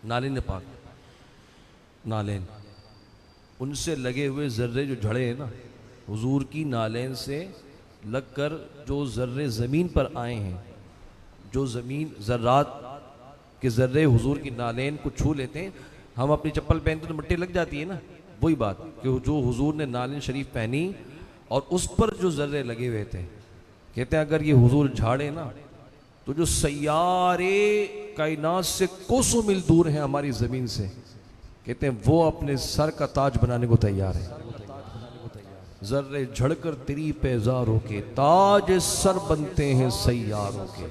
नालिन पाक, नालेन, उनसे लगे हुए ज़र्रे जो झड़े हैं ना, हुजूर की नालेन से लगकर जो ज़र्रे ज़मीन पर आए हैं, जो ज़मीन ज़र्रात के ज़र्रे हुजूर की नालेन को छू लेते हैं। हम अपनी चप्पल पहनते तो मिट्टी लग जाती है ना, वही बात कि जो हुजूर ने नालिन शरीफ पहनी और उस पर जो ज़र्रे लगे हुए थे, कहते हैं अगर ये हुजूर झाड़े ना तो जो सैयारे कायनात से कोसों मील दूर हैं हमारी ज़मीन से, कहते हैं वो अपने सर का ताज बनाने को तैयार है। ज़र्रे झड़कर तेरी पेज़ारों के ताज सर बनते हैं सैयारों के।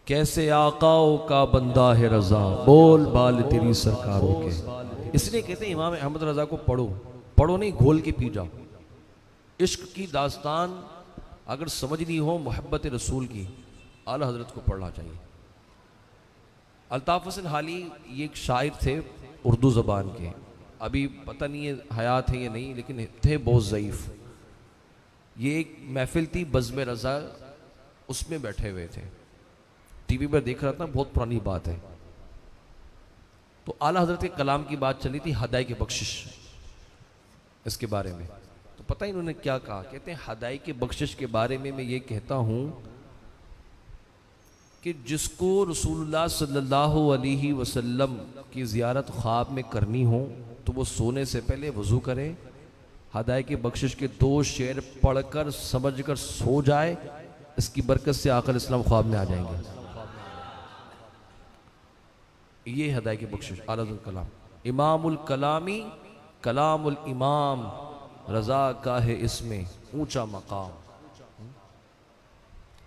कैसे आकाओं का बंदा है रजा, बोल बाल तेरी सरकारों के। इसलिए कहते हैं इमाम अहमद रजा को पढ़ो, पढ़ो नहीं घोल के पी जाओ। इश्क की दास्तान अगर समझनी हो मोहब्बत रसूल की, आला हजरत को पढ़ना चाहिए। अल्ताफ़ हसन हाली ये एक शायर थे उर्दू ज़बान के, अभी पता नहीं है हयात है या नहीं, लेकिन थे बहुत ज़ईफ़। ये एक महफिल थी बज़्म रज़ा, उसमें बैठे हुए थे, टीवी पर देख रहा था, बहुत पुरानी बात है। तो आला हजरत के कलाम की बात चली थी, हदाई की बख्शिश, इसके बारे में। तो पता ही इन्होंने क्या कहा, कहते हैं हदाई की बख्शिश के बारे में मैं ये कहता हूँ कि जिसको रसूलुल्लाह सल्लल्लाहु अलैहि वसल्लम की ज़ियारत ख्वाब में करनी हो तो वो सोने से पहले वज़ू करे, हदाई की बख्शिश के 2 शेर पढ़कर समझकर सो जाए, इसकी बरकत से आक़िल इस्लाम ख्वाब में आ जाएंगे। ये हदाई की बख्शिश आलम कलाम, इमामुल कलामी कलामुल इमाम, रज़ा का है इसमें ऊंचा मकाम।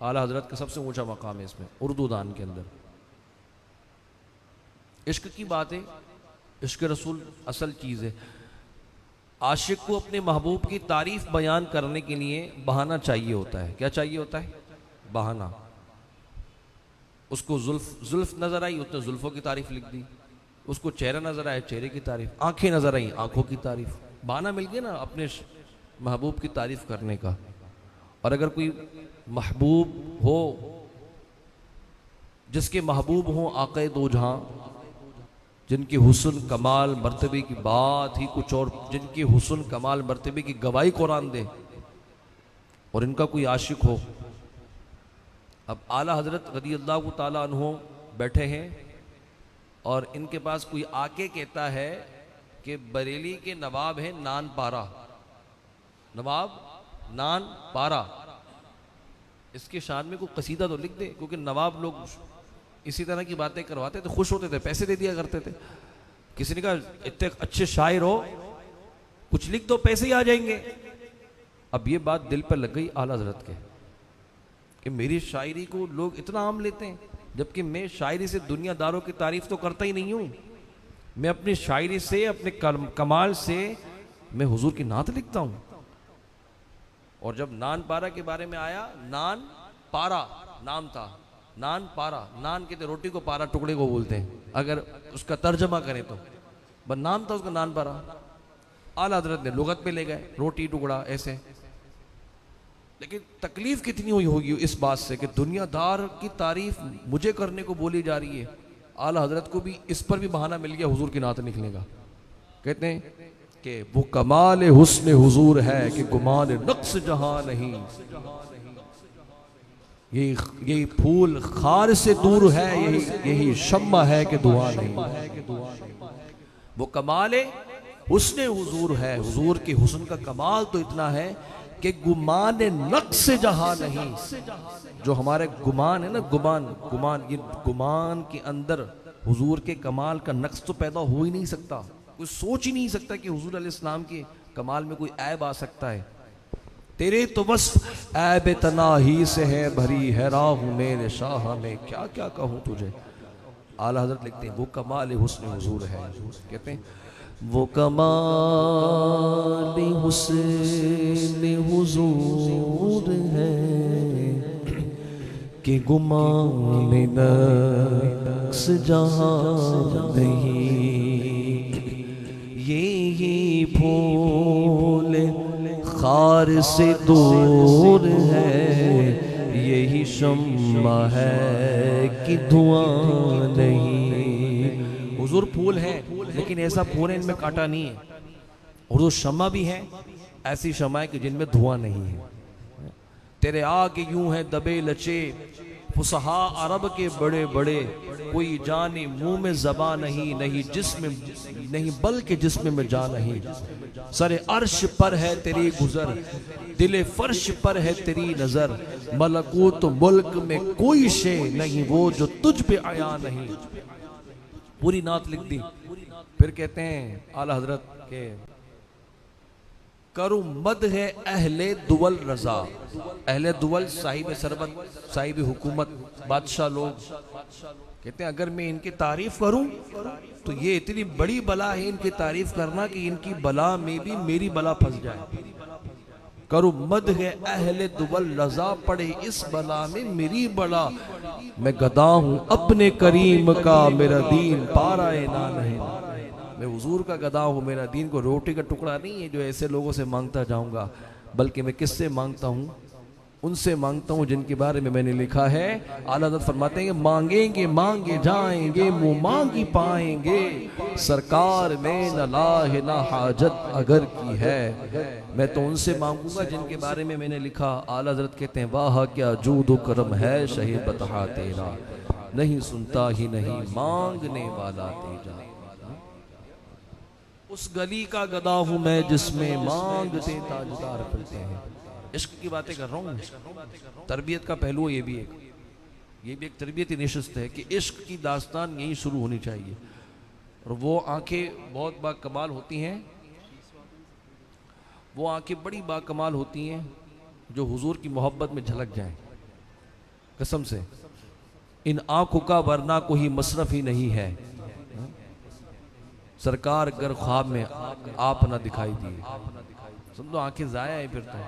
आला हजरत का सबसे ऊंचा मकाम है इसमें, उर्दू दान के अंदर। इश्क की बात है, इश्क रसूल असल चीज़ है। आशिक को अपने महबूब की तारीफ बयान करने के लिए बहाना चाहिए होता है। क्या चाहिए होता है? बहाना। उसको जुल्फ नजर आई, उसने जुल्फों की तारीफ लिख दी। उसको चेहरा नजर आया, चेहरे की तारीफ। आंखें नजर आई, आंखों की तारीफ। बहाना मिल गया ना अपने महबूब की तारीफ करने का। और अगर कोई महबूब हो, जिसके महबूब हो आक़े दो जहां, जिनके हुस्न कमाल मर्तबे की बात ही कुछ और, जिनके हुस्न कमाल मर्तबे की गवाही कुरान दे, और इनका कोई आशिक हो। अब आला हजरत रज़ी अल्लाह ताला अन्हो बैठे हैं और इनके पास कोई आके कहता है कि बरेली के नवाब हैं नान पारा, नवाब नान पारा, इसके शान में कोई कसीदा तो लिख दे। क्योंकि नवाब लोग इसी तरह की बातें करवाते थे, खुश होते थे, पैसे दे दिया करते थे। किसी ने कहा इतने अच्छे शायर हो, कुछ लिख दो, पैसे ही आ जाएंगे। अब ये बात दिल पर लग गई आला हजरत के कि मेरी शायरी को लोग इतना आम लेते हैं, जबकि मैं शायरी से दुनियादारों की तारीफ तो करता ही नहीं हूं। मैं अपनी शायरी से, अपने कमाल से मैं हुजूर की नात लिखता हूं। और जब नान पारा के बारे में आया, नान पारा नाम था, नान पारा, नान कहते रोटी को, पारा टुकड़े को बोलते हैं, अगर उसका तर्जमा करें तो। बस नाम था उसका नान पारा। आला हजरत ने लुगत पे ले गए, रोटी टुकड़ा ऐसे। लेकिन तकलीफ कितनी हुई होगी इस बात से कि दुनियादार की तारीफ मुझे करने को बोली जा रही है। आला हजरत को भी इस पर भी बहाना मिल गया हुजूर की नात लिखने का। कहते हैं कि वो कमाल हुस्न हुजूर है कि गुमान नक्स जहां नहीं, यही फूल खार से दूर है, यही शम्मा है कि दुआ नहीं। वो कमाल हुस्न हुजूर है, हुजूर के हुस्न का कमाल तो इतना है कि गुमान नक्स जहां नहीं। जो हमारे गुमान है ना, गुमान, ये गुमान के अंदर हुजूर के कमाल का नक्स तो पैदा हो ही नहीं सकता। कोई सोच ही नहीं सकता कि हुजूर अलैहिस्सलाम के कमाल में कोई ऐब आ सकता है। तेरे तो वस्फ ऐब तनाही से है भरी, हैरान हूं मेरे शाह में क्या क्या कहूं तुझे। आला हजरत लिखते हैं वो कमाल हुस्न हुजूर है। कहते हैं वो कमाल हुस्न हुजूर है कि गुमान नक्स जहां नहीं, ये फूल खार से दूर है, ये यही शम्मा है कि धुआं नहीं। हुजूर फूल है, लेकिन ऐसा फूल है इनमें कांटा नहीं है। और जो शम्मा भी है, ऐसी शम्मा है कि जिनमें धुआं नहीं है। तेरे आगे यूं है दबे लचे फुसहा अरब के बड़े बड़े, कोई जाने मुंह में ज़बां नहीं, नहीं जिस्म नहीं बल्कि जिस्म में जान नहीं। सरे अर्श पर है तेरी गुजर, दिले फर्श पर है तेरी नजर, मलकूत मुल्क में कोई शे नहीं वो जो तुझ पे आया नहीं। पूरी नात लिख दी। फिर कहते हैं आला हजरत के करूं मद है अहले दुवल रजा। अहले दुवल साहिब सरबत, साहिब हुकूमत, बादशाह लोग कहते हैं अगर मैं इनकी तारीफ करूं तो ये इतनी बड़ी बला है इनकी तारीफ करना कि इनकी बला में भी मेरी बला फंस जाए। करूं मद है अहले दुवल रजा, पड़े इस बला में मेरी बला। मैं गदा हूं अपने करीम का, मेरा दीन पाराए ना नहीं। मैं हुजूर का गदा हूँ, मेरा दीन को रोटी का टुकड़ा नहीं है जो ऐसे लोगों से मांगता जाऊंगा, बल्कि मैं किससे मांगता हूँ? उनसे मांगता हूँ जिनके बारे में मैंने लिखा है। आला हज़रत फरमाते हैं मांगेंगे मांगे जाएंगे, मुँह मांगी पाएंगे, सरकार में न लाह न हाजत अगर की है। मैं तो उनसे मांगूंगा जिनके बारे में मैंने लिखा। आला हज़रत कहते हैं वाह क्या जूद करम है शहे बतहा तेरा, नहीं सुनता ही नहीं मांगने वाला तेजा। उस गली का गदा हूं मैं जिसमें मांगते ताजदार फिरते हैं। इश्क की बातें कर रहा हूं। तरबियत का पहलू ये भी एक तरबियती नशिस्त है कि इश्क की दास्तान यहीं शुरू होनी चाहिए। और वो आंखें बहुत बाकमाल होती हैं, वो आंखें बड़ी बाकमाल होती हैं जो हुजूर की मोहब्बत में झलक जाएं। कसम से इन आंखों का वरना कोई मसरफ ही नहीं है। सरकार अगर ख्वाब में आप ना दिखाई दिए, समझो आंखें जाया है फिर तो।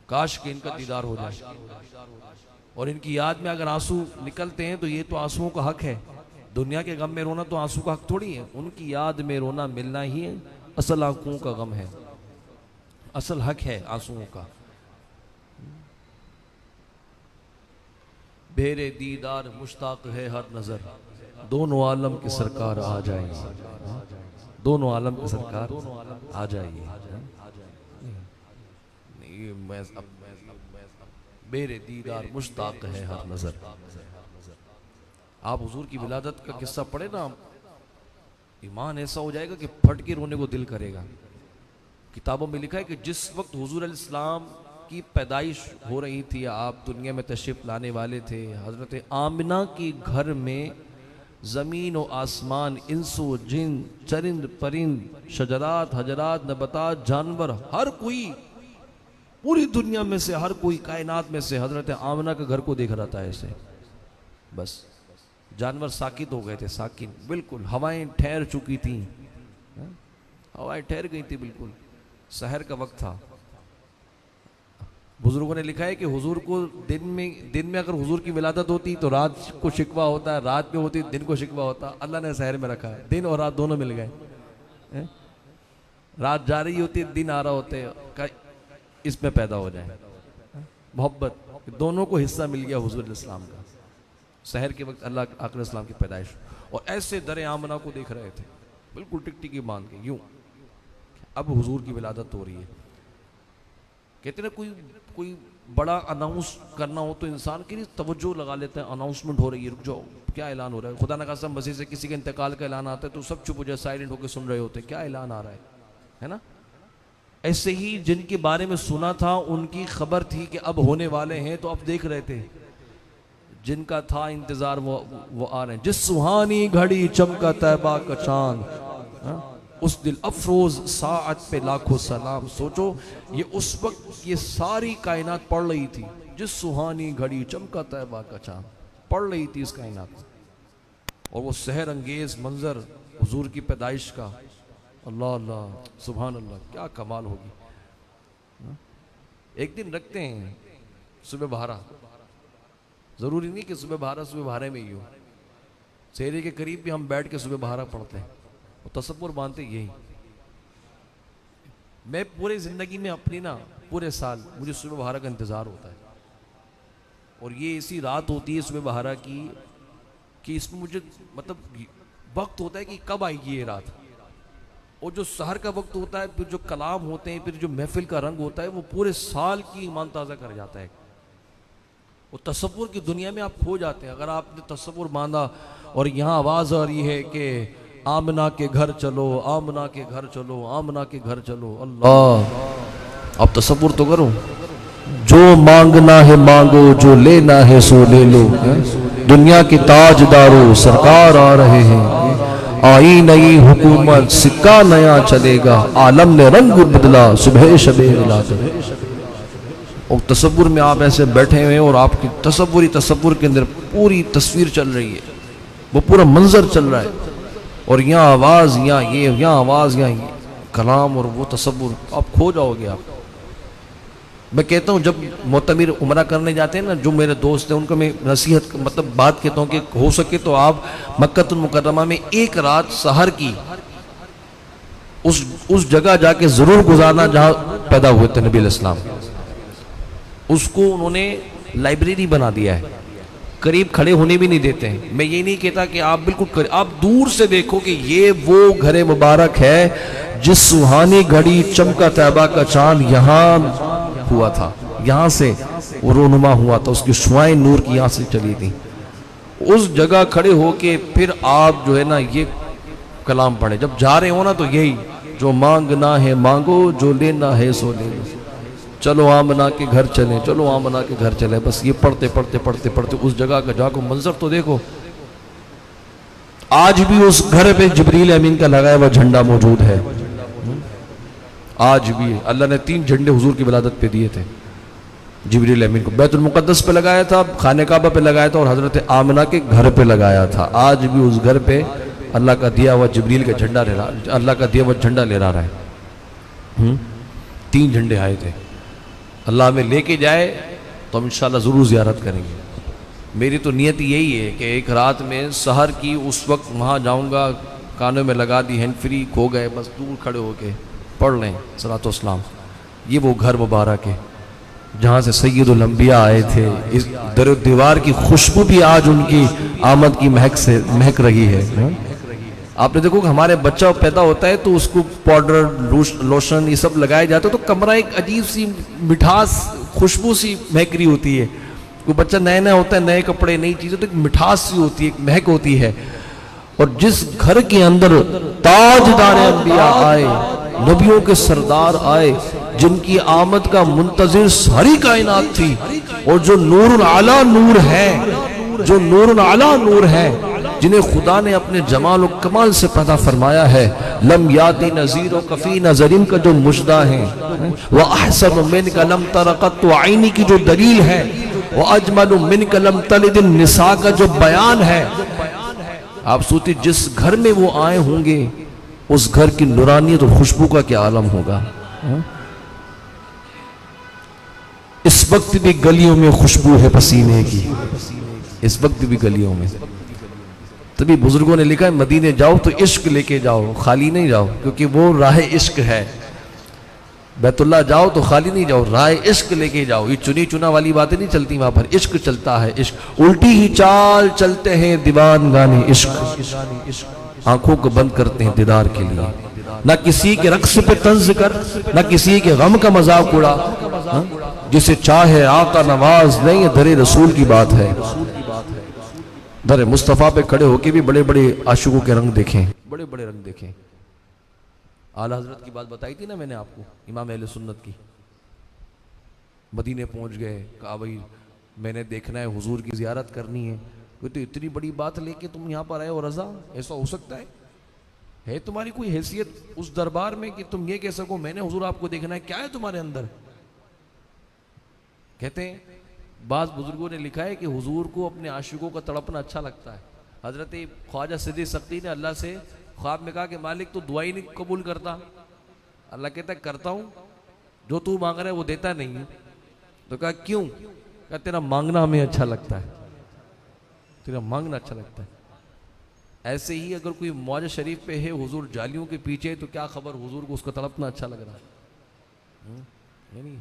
काश कि इनका दीदार हो जाए और इनकी याद में अगर आंसू निकलते हैं तो ये तो आंसुओं का हक है। दुनिया के गम में रोना तो आंसू का हक थोड़ी है, उनकी याद में रोना मिलना ही असल आंखों का गम है, असल हक है आंसुओं का। बेरे दीदार मुश्ताक है हर नजर, दोनों आलम की सरकार आ जाएगी, दोनों आलम की सरकार आ जाएगी। बेरे दीदार मुश्ताक है हर नजर। आप हुजूर की विलादत का किस्सा पढ़े ना, ईमान ऐसा हो जाएगा कि फट के रोने को दिल करेगा। किताबों में लिखा है कि जिस वक्त हुजूर अलैहिस्सलाम की पैदाइश हो रही थी, आप दुनिया में तशरीफ लाने वाले थे, हजरत आमिना के घर में ज़मीन व आसमान, इंसो जिन, चरिंद परिंद, शजरात हजरात नबतात जानवर, हर कोई पूरी दुनिया में से, हर कोई कायनात में से हजरत आमिना के घर को देख रहा था ऐसे। बस जानवर साकित हो गए थे, साकिन बिल्कुल। हवाएं ठहर चुकी थी, हवाएं ठहर गई थी बिल्कुल। सहर का वक्त था। बुजुर्गों ने लिखा है कि हुजूर को दिन में अगर हुजूर की विलादत होती तो रात को शिकवा होता है, रात में होती दिन को शिकवा होता। अल्लाह ने शहर में रखा है, दिन और रात दोनों मिल गए। रात जा रही होती, दिन आ रहा होते, इसमें पैदा हो जाए मोहब्बत, दोनों को हिस्सा मिल गया हुजूर इस्लाम का। शहर के वक्त अल्लाह आखिर इस्लाम की पैदाइश, और ऐसे दर आमना को देख रहे थे बिल्कुल टिकटिकी बांध के यूं। अब हुजूर की विलादत हो रही है। कहते ना कोई बड़ा अनाउंस करना हो तो इंसान के लिए तवज्जो लगा लेते हैं। अनाउंसमेंट हो रही है, रुक जाओ, क्या ऐलान हो रहा है? खुदा न खासा मस्जिद से किसी के इंतकाल का ऐलान आता है तो सब चुप हो जाए, साइलेंट होकर सुन रहे होते, क्या ऐलान आ रहा है ना। ऐसे ही जिनके बारे में सुना था उनकी खबर थी कि अब होने वाले हैं, तो अब देख रहे थे। जिनका था इंतजार वो आ रहे हैं। जिस सुहानी घड़ी चमका तैबा का चांद, उस दिल अफरोज साअत पे लाखों सलाम। सोचो ये उस वक्त ये सारी कायनात पढ़ रही थी। जिस सुहानी घड़ी चमका तैबा का चांद, पढ़ रही थी इस कायनात। और वो सहर अंगेज मंजर हुजूर की पैदाइश का, अल्लाह अल्लाह सुभान अल्लाह, क्या कमाल होगी। एक दिन रखते हैं सुबह बहारा, जरूरी नहीं कि सुबह बहारे में ही हो, सेहरे के करीब भी हम बैठ के सुबह बहारा पढ़ते हैं। वो तसव्वुर मानते यही मैं पूरे ज़िंदगी में अपनी ना पूरे साल मुझे सुबह बहारा का इंतज़ार होता है, और ये ऐसी रात होती है सुबह बहारा की कि इसमें मुझे मतलब वक्त होता है कि कब आएगी ये रात। और जो सहर का वक्त होता है, फिर जो कलाम होते हैं, फिर जो महफिल का रंग होता है, वो पूरे साल की ईमान ताज़ा कर जाता है। वो तसव्वुर की दुनिया में आप खो जाते हैं। अगर आपने तसव्वुर बांधा और यहाँ आवाज़ आ रही है कि आमना के घर चलो, आमना के घर चलो, आमना के घर चलो, अल्लाह, आप तसव्वुर तो करो। जो मांगना है मांगो, जो लेना है सो ले लो, दुनिया के ताजदारों सरकार आ रहे हैं, आई नई हुकूमत, सिक्का नया चलेगा, आलम ने रंग बदला, सुबह शबे मिलाद। और तसव्वुर में आप ऐसे बैठे हुए हैं और आपकी तसव्वुर के अंदर पूरी तस्वीर चल रही है, वो पूरा मंजर चल रहा है, और यहाँ आवाज़, यहाँ आवाज़, यहाँ ये कलाम, और वो तसव्वुर, आप खो जाओगे आप। मैं कहता हूँ जब मोतमिर उमरा करने जाते हैं ना, जो मेरे दोस्त हैं उनको मैं नसीहत मतलब बात कहता हूँ कि हो सके तो आप मक्कतुल मुकर्रमा में एक रात सहर की उस जगह जाके ज़रूर गुजारना जहाँ पैदा हुए थे नबी अलैहिस्सलाम। उसको उन्होंने लाइब्रेरी बना दिया है, करीब खड़े होने भी नहीं देते हैं। मैं ये नहीं कहता कि आप बिल्कुल आप दूर से देखो कि ये वो घर मुबारक है जिस सुहानी घड़ी चमका तैबा का चांद यहाँ हुआ था, यहाँ से वो रोनुमा हुआ था, उसकी शुआएं नूर की यहाँ से चली थी। उस जगह खड़े होके फिर आप जो है ना ये कलाम पढ़े। जब जा रहे हो ना तो यही, जो मांगना है मांगो, जो लेना है सो ले लो, चलो आमना के घर चले, चलो आमना के घर चले। बस ये पढ़ते पढ़ते पढ़ते पढ़ते उस जगह का जाको मंजर तो देखो। आज भी उस घर पे जिब्रील अमीन का लगाया हुआ झंडा मौजूद है। आज भी अल्लाह ने 3 झंडे हुजूर की विलादत पे दिए थे। जिब्रील अमीन को बैतुल मुक़द्दस पे लगाया था, खाने काबा पे लगाया था, और हजरत आमना के घर पे लगाया था। आज भी उस घर पे अल्लाह का दिया हुआ जिब्रील का झंडा ले रहा, अल्लाह का दिया हुआ झंडा ले रहा है। 3 झंडे आए थे। अल्लाह में लेके जाए तो हम इंशाल्लाह ज़रूर ज़ियारत करेंगे। मेरी तो नियत यही है कि एक रात में सहर की उस वक्त वहाँ जाऊँगा, कानों में लगा दी हैंड फ्री, खो गए, बस दूर खड़े होके पढ़ लें सलातो सलाम। ये वो घर मुबारक है जहाँ से सैयदुल अंबिया आए थे। इस दर दीवार की खुशबू भी आज उनकी आमद की महक से महक रही है। आपने देखो कि हमारे बच्चा पैदा होता है तो उसको पाउडर लोशन ये सब लगाए जाते हैं तो कमरा एक अजीब सी मिठास खुशबू सी महक रही होती है। कोई बच्चा नया नया होता है, नए कपड़े नई चीज़ें, तो एक मिठास सी होती है, एक महक होती है। और जिस घर के अंदर ताजदार अंबिया आए, नबियों के सरदार आए, जिनकी आमद का मुंतजिर सारी कायनात थी, और जो नूरुल आला नूर है, जो नूरुल आला नूर है, जिन्हें खुदा ने अपने जमाल और कमाल से पैदा फरमाया है। लम याती नज़ीर व कफ़ी नज़रिन का जो मुजदा है, वह अहसन मिन का लम तरक़त तो आईनी की जो दलील है, वह अजमल मिन का लम तलिद निसा का जो बयान है। आप सोचिए जिस घर में वो आए होंगे उस घर की नूरानियत और खुशबू का क्या आलम होगा। इस वक्त भी गलियों में खुशबू है पसीने की, इस वक्त भी गलियों में। तभी बुजुर्गों ने लिखा है मदीने जाओ तो इश्क लेके जाओ, खाली नहीं जाओ, क्योंकि वो राह इश्क है। बैतुल्लाह जाओ तो खाली नहीं जाओ, राह इश्क लेके जाओ। ये चुनी चुना वाली बातें नहीं चलती वहां पर, इश्क चलता है। इश्क उल्टी ही चाल चलते हैं दीवान गाने इश्क, आंखों को बंद करते हैं दीदार के लिए। ना किसी के रक्स पे तंज कर, ना किसी के गम का मजाक उड़ा, जिसे चाहे आका नवाज नहीं, दरे रसूल की बात है। दरे मुस्तफ़ा पे खड़े होके भी बड़े बड़े आशिकों के रंग देखें, बड़े बड़े रंग देखें। आला हजरत की बात बताई थी ना मैंने आपको, इमाम अहले सुन्नत की। मदीने पहुंच गए, कहा भाई मैंने देखना है, हुजूर की जियारत करनी है। कोई तो इतनी बड़ी बात लेके तुम यहाँ पर आए हो रजा, ऐसा हो सकता है तुम्हारी कोई हैसियत उस दरबार में कि तुम ये कह सको मैंने हुजूर आपको देखना है? क्या है तुम्हारे अंदर? कहते हैं बाज़ बुजुर्गों ने लिखा है कि हुजूर को अपने आशिकों का तड़पना अच्छा लगता है। हजरत ख्वाजा सिद्दीक़ सख्ती ने अल्लाह से ख्वाब में कहा कि मालिक तो दुआ ही नहीं कबूल करता। अल्लाह कहता है करता हूँ, जो तू मांग रहा है वो देता नहीं है। तो कहा क्यों? कहा तेरा मांगना हमें अच्छा लगता है, तेरा मांगना अच्छा लगता है। ऐसे ही अगर कोई मौज शरीफ पे है, हुजूर जालियों के पीछे, तो क्या खबर हुजूर को उसका तड़पना अच्छा लग रहा है। ये नहीं,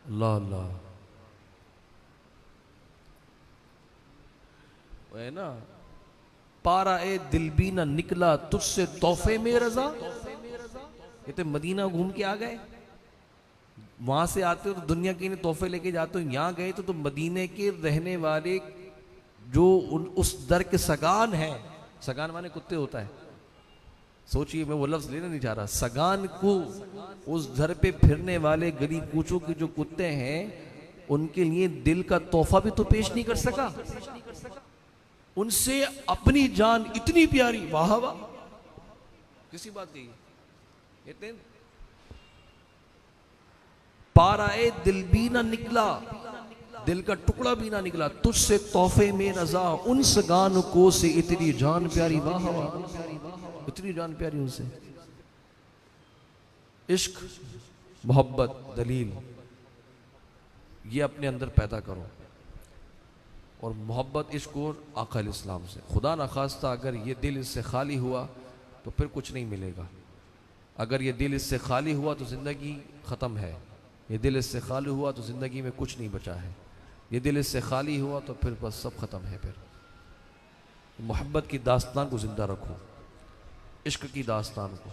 अल्लाह अल्लाह, वो है ना, पारा ए दिल भी ना निकला तुझसे तोहफे में रजा। ये तो मदीना घूम के आ गए, वहां से आते हो तो दुनिया के तोहफे लेके जाते हो, यहाँ गए तो मदीने के रहने वाले जो उस दर के सगान है, सगान माने कुत्ते होता है, सोचिए, मैं वो लफ्ज लेना नहीं चाह रहा, सगान को उस घर पे फिरने वाले गली कूचों के जो कुत्ते हैं, उनके लिए दिल का तोहफा भी तो पेश नहीं कर सका। उनसे अपनी जान इतनी प्यारी, वाह वाह, किसी बात की कहते, पाराए दिल भी ना निकला, दिल का टुकड़ा भी ना निकला, तुझसे तोहफे में रजा, उन सगान को से इतनी जान प्यारी, वाह वाह, इतनी जान प्यारी उनसे। इश्क, मोहब्बत, दलील, ये अपने अंदर पैदा करो, और मोहब्बत, इश्क और आका इस्लाम से। खुदा न खास्ता अगर ये दिल इससे खाली हुआ तो फिर कुछ नहीं मिलेगा। अगर ये दिल इससे खाली हुआ तो ज़िंदगी ख़त्म है, ये दिल इससे खाली हुआ तो ज़िंदगी में कुछ नहीं बचा है, ये दिल इससे खाली हुआ तो फिर बस सब ख़त्म है। फिर मोहब्बत की दास्तान को ज़िंदा रखो, इश्क की दास्तान को।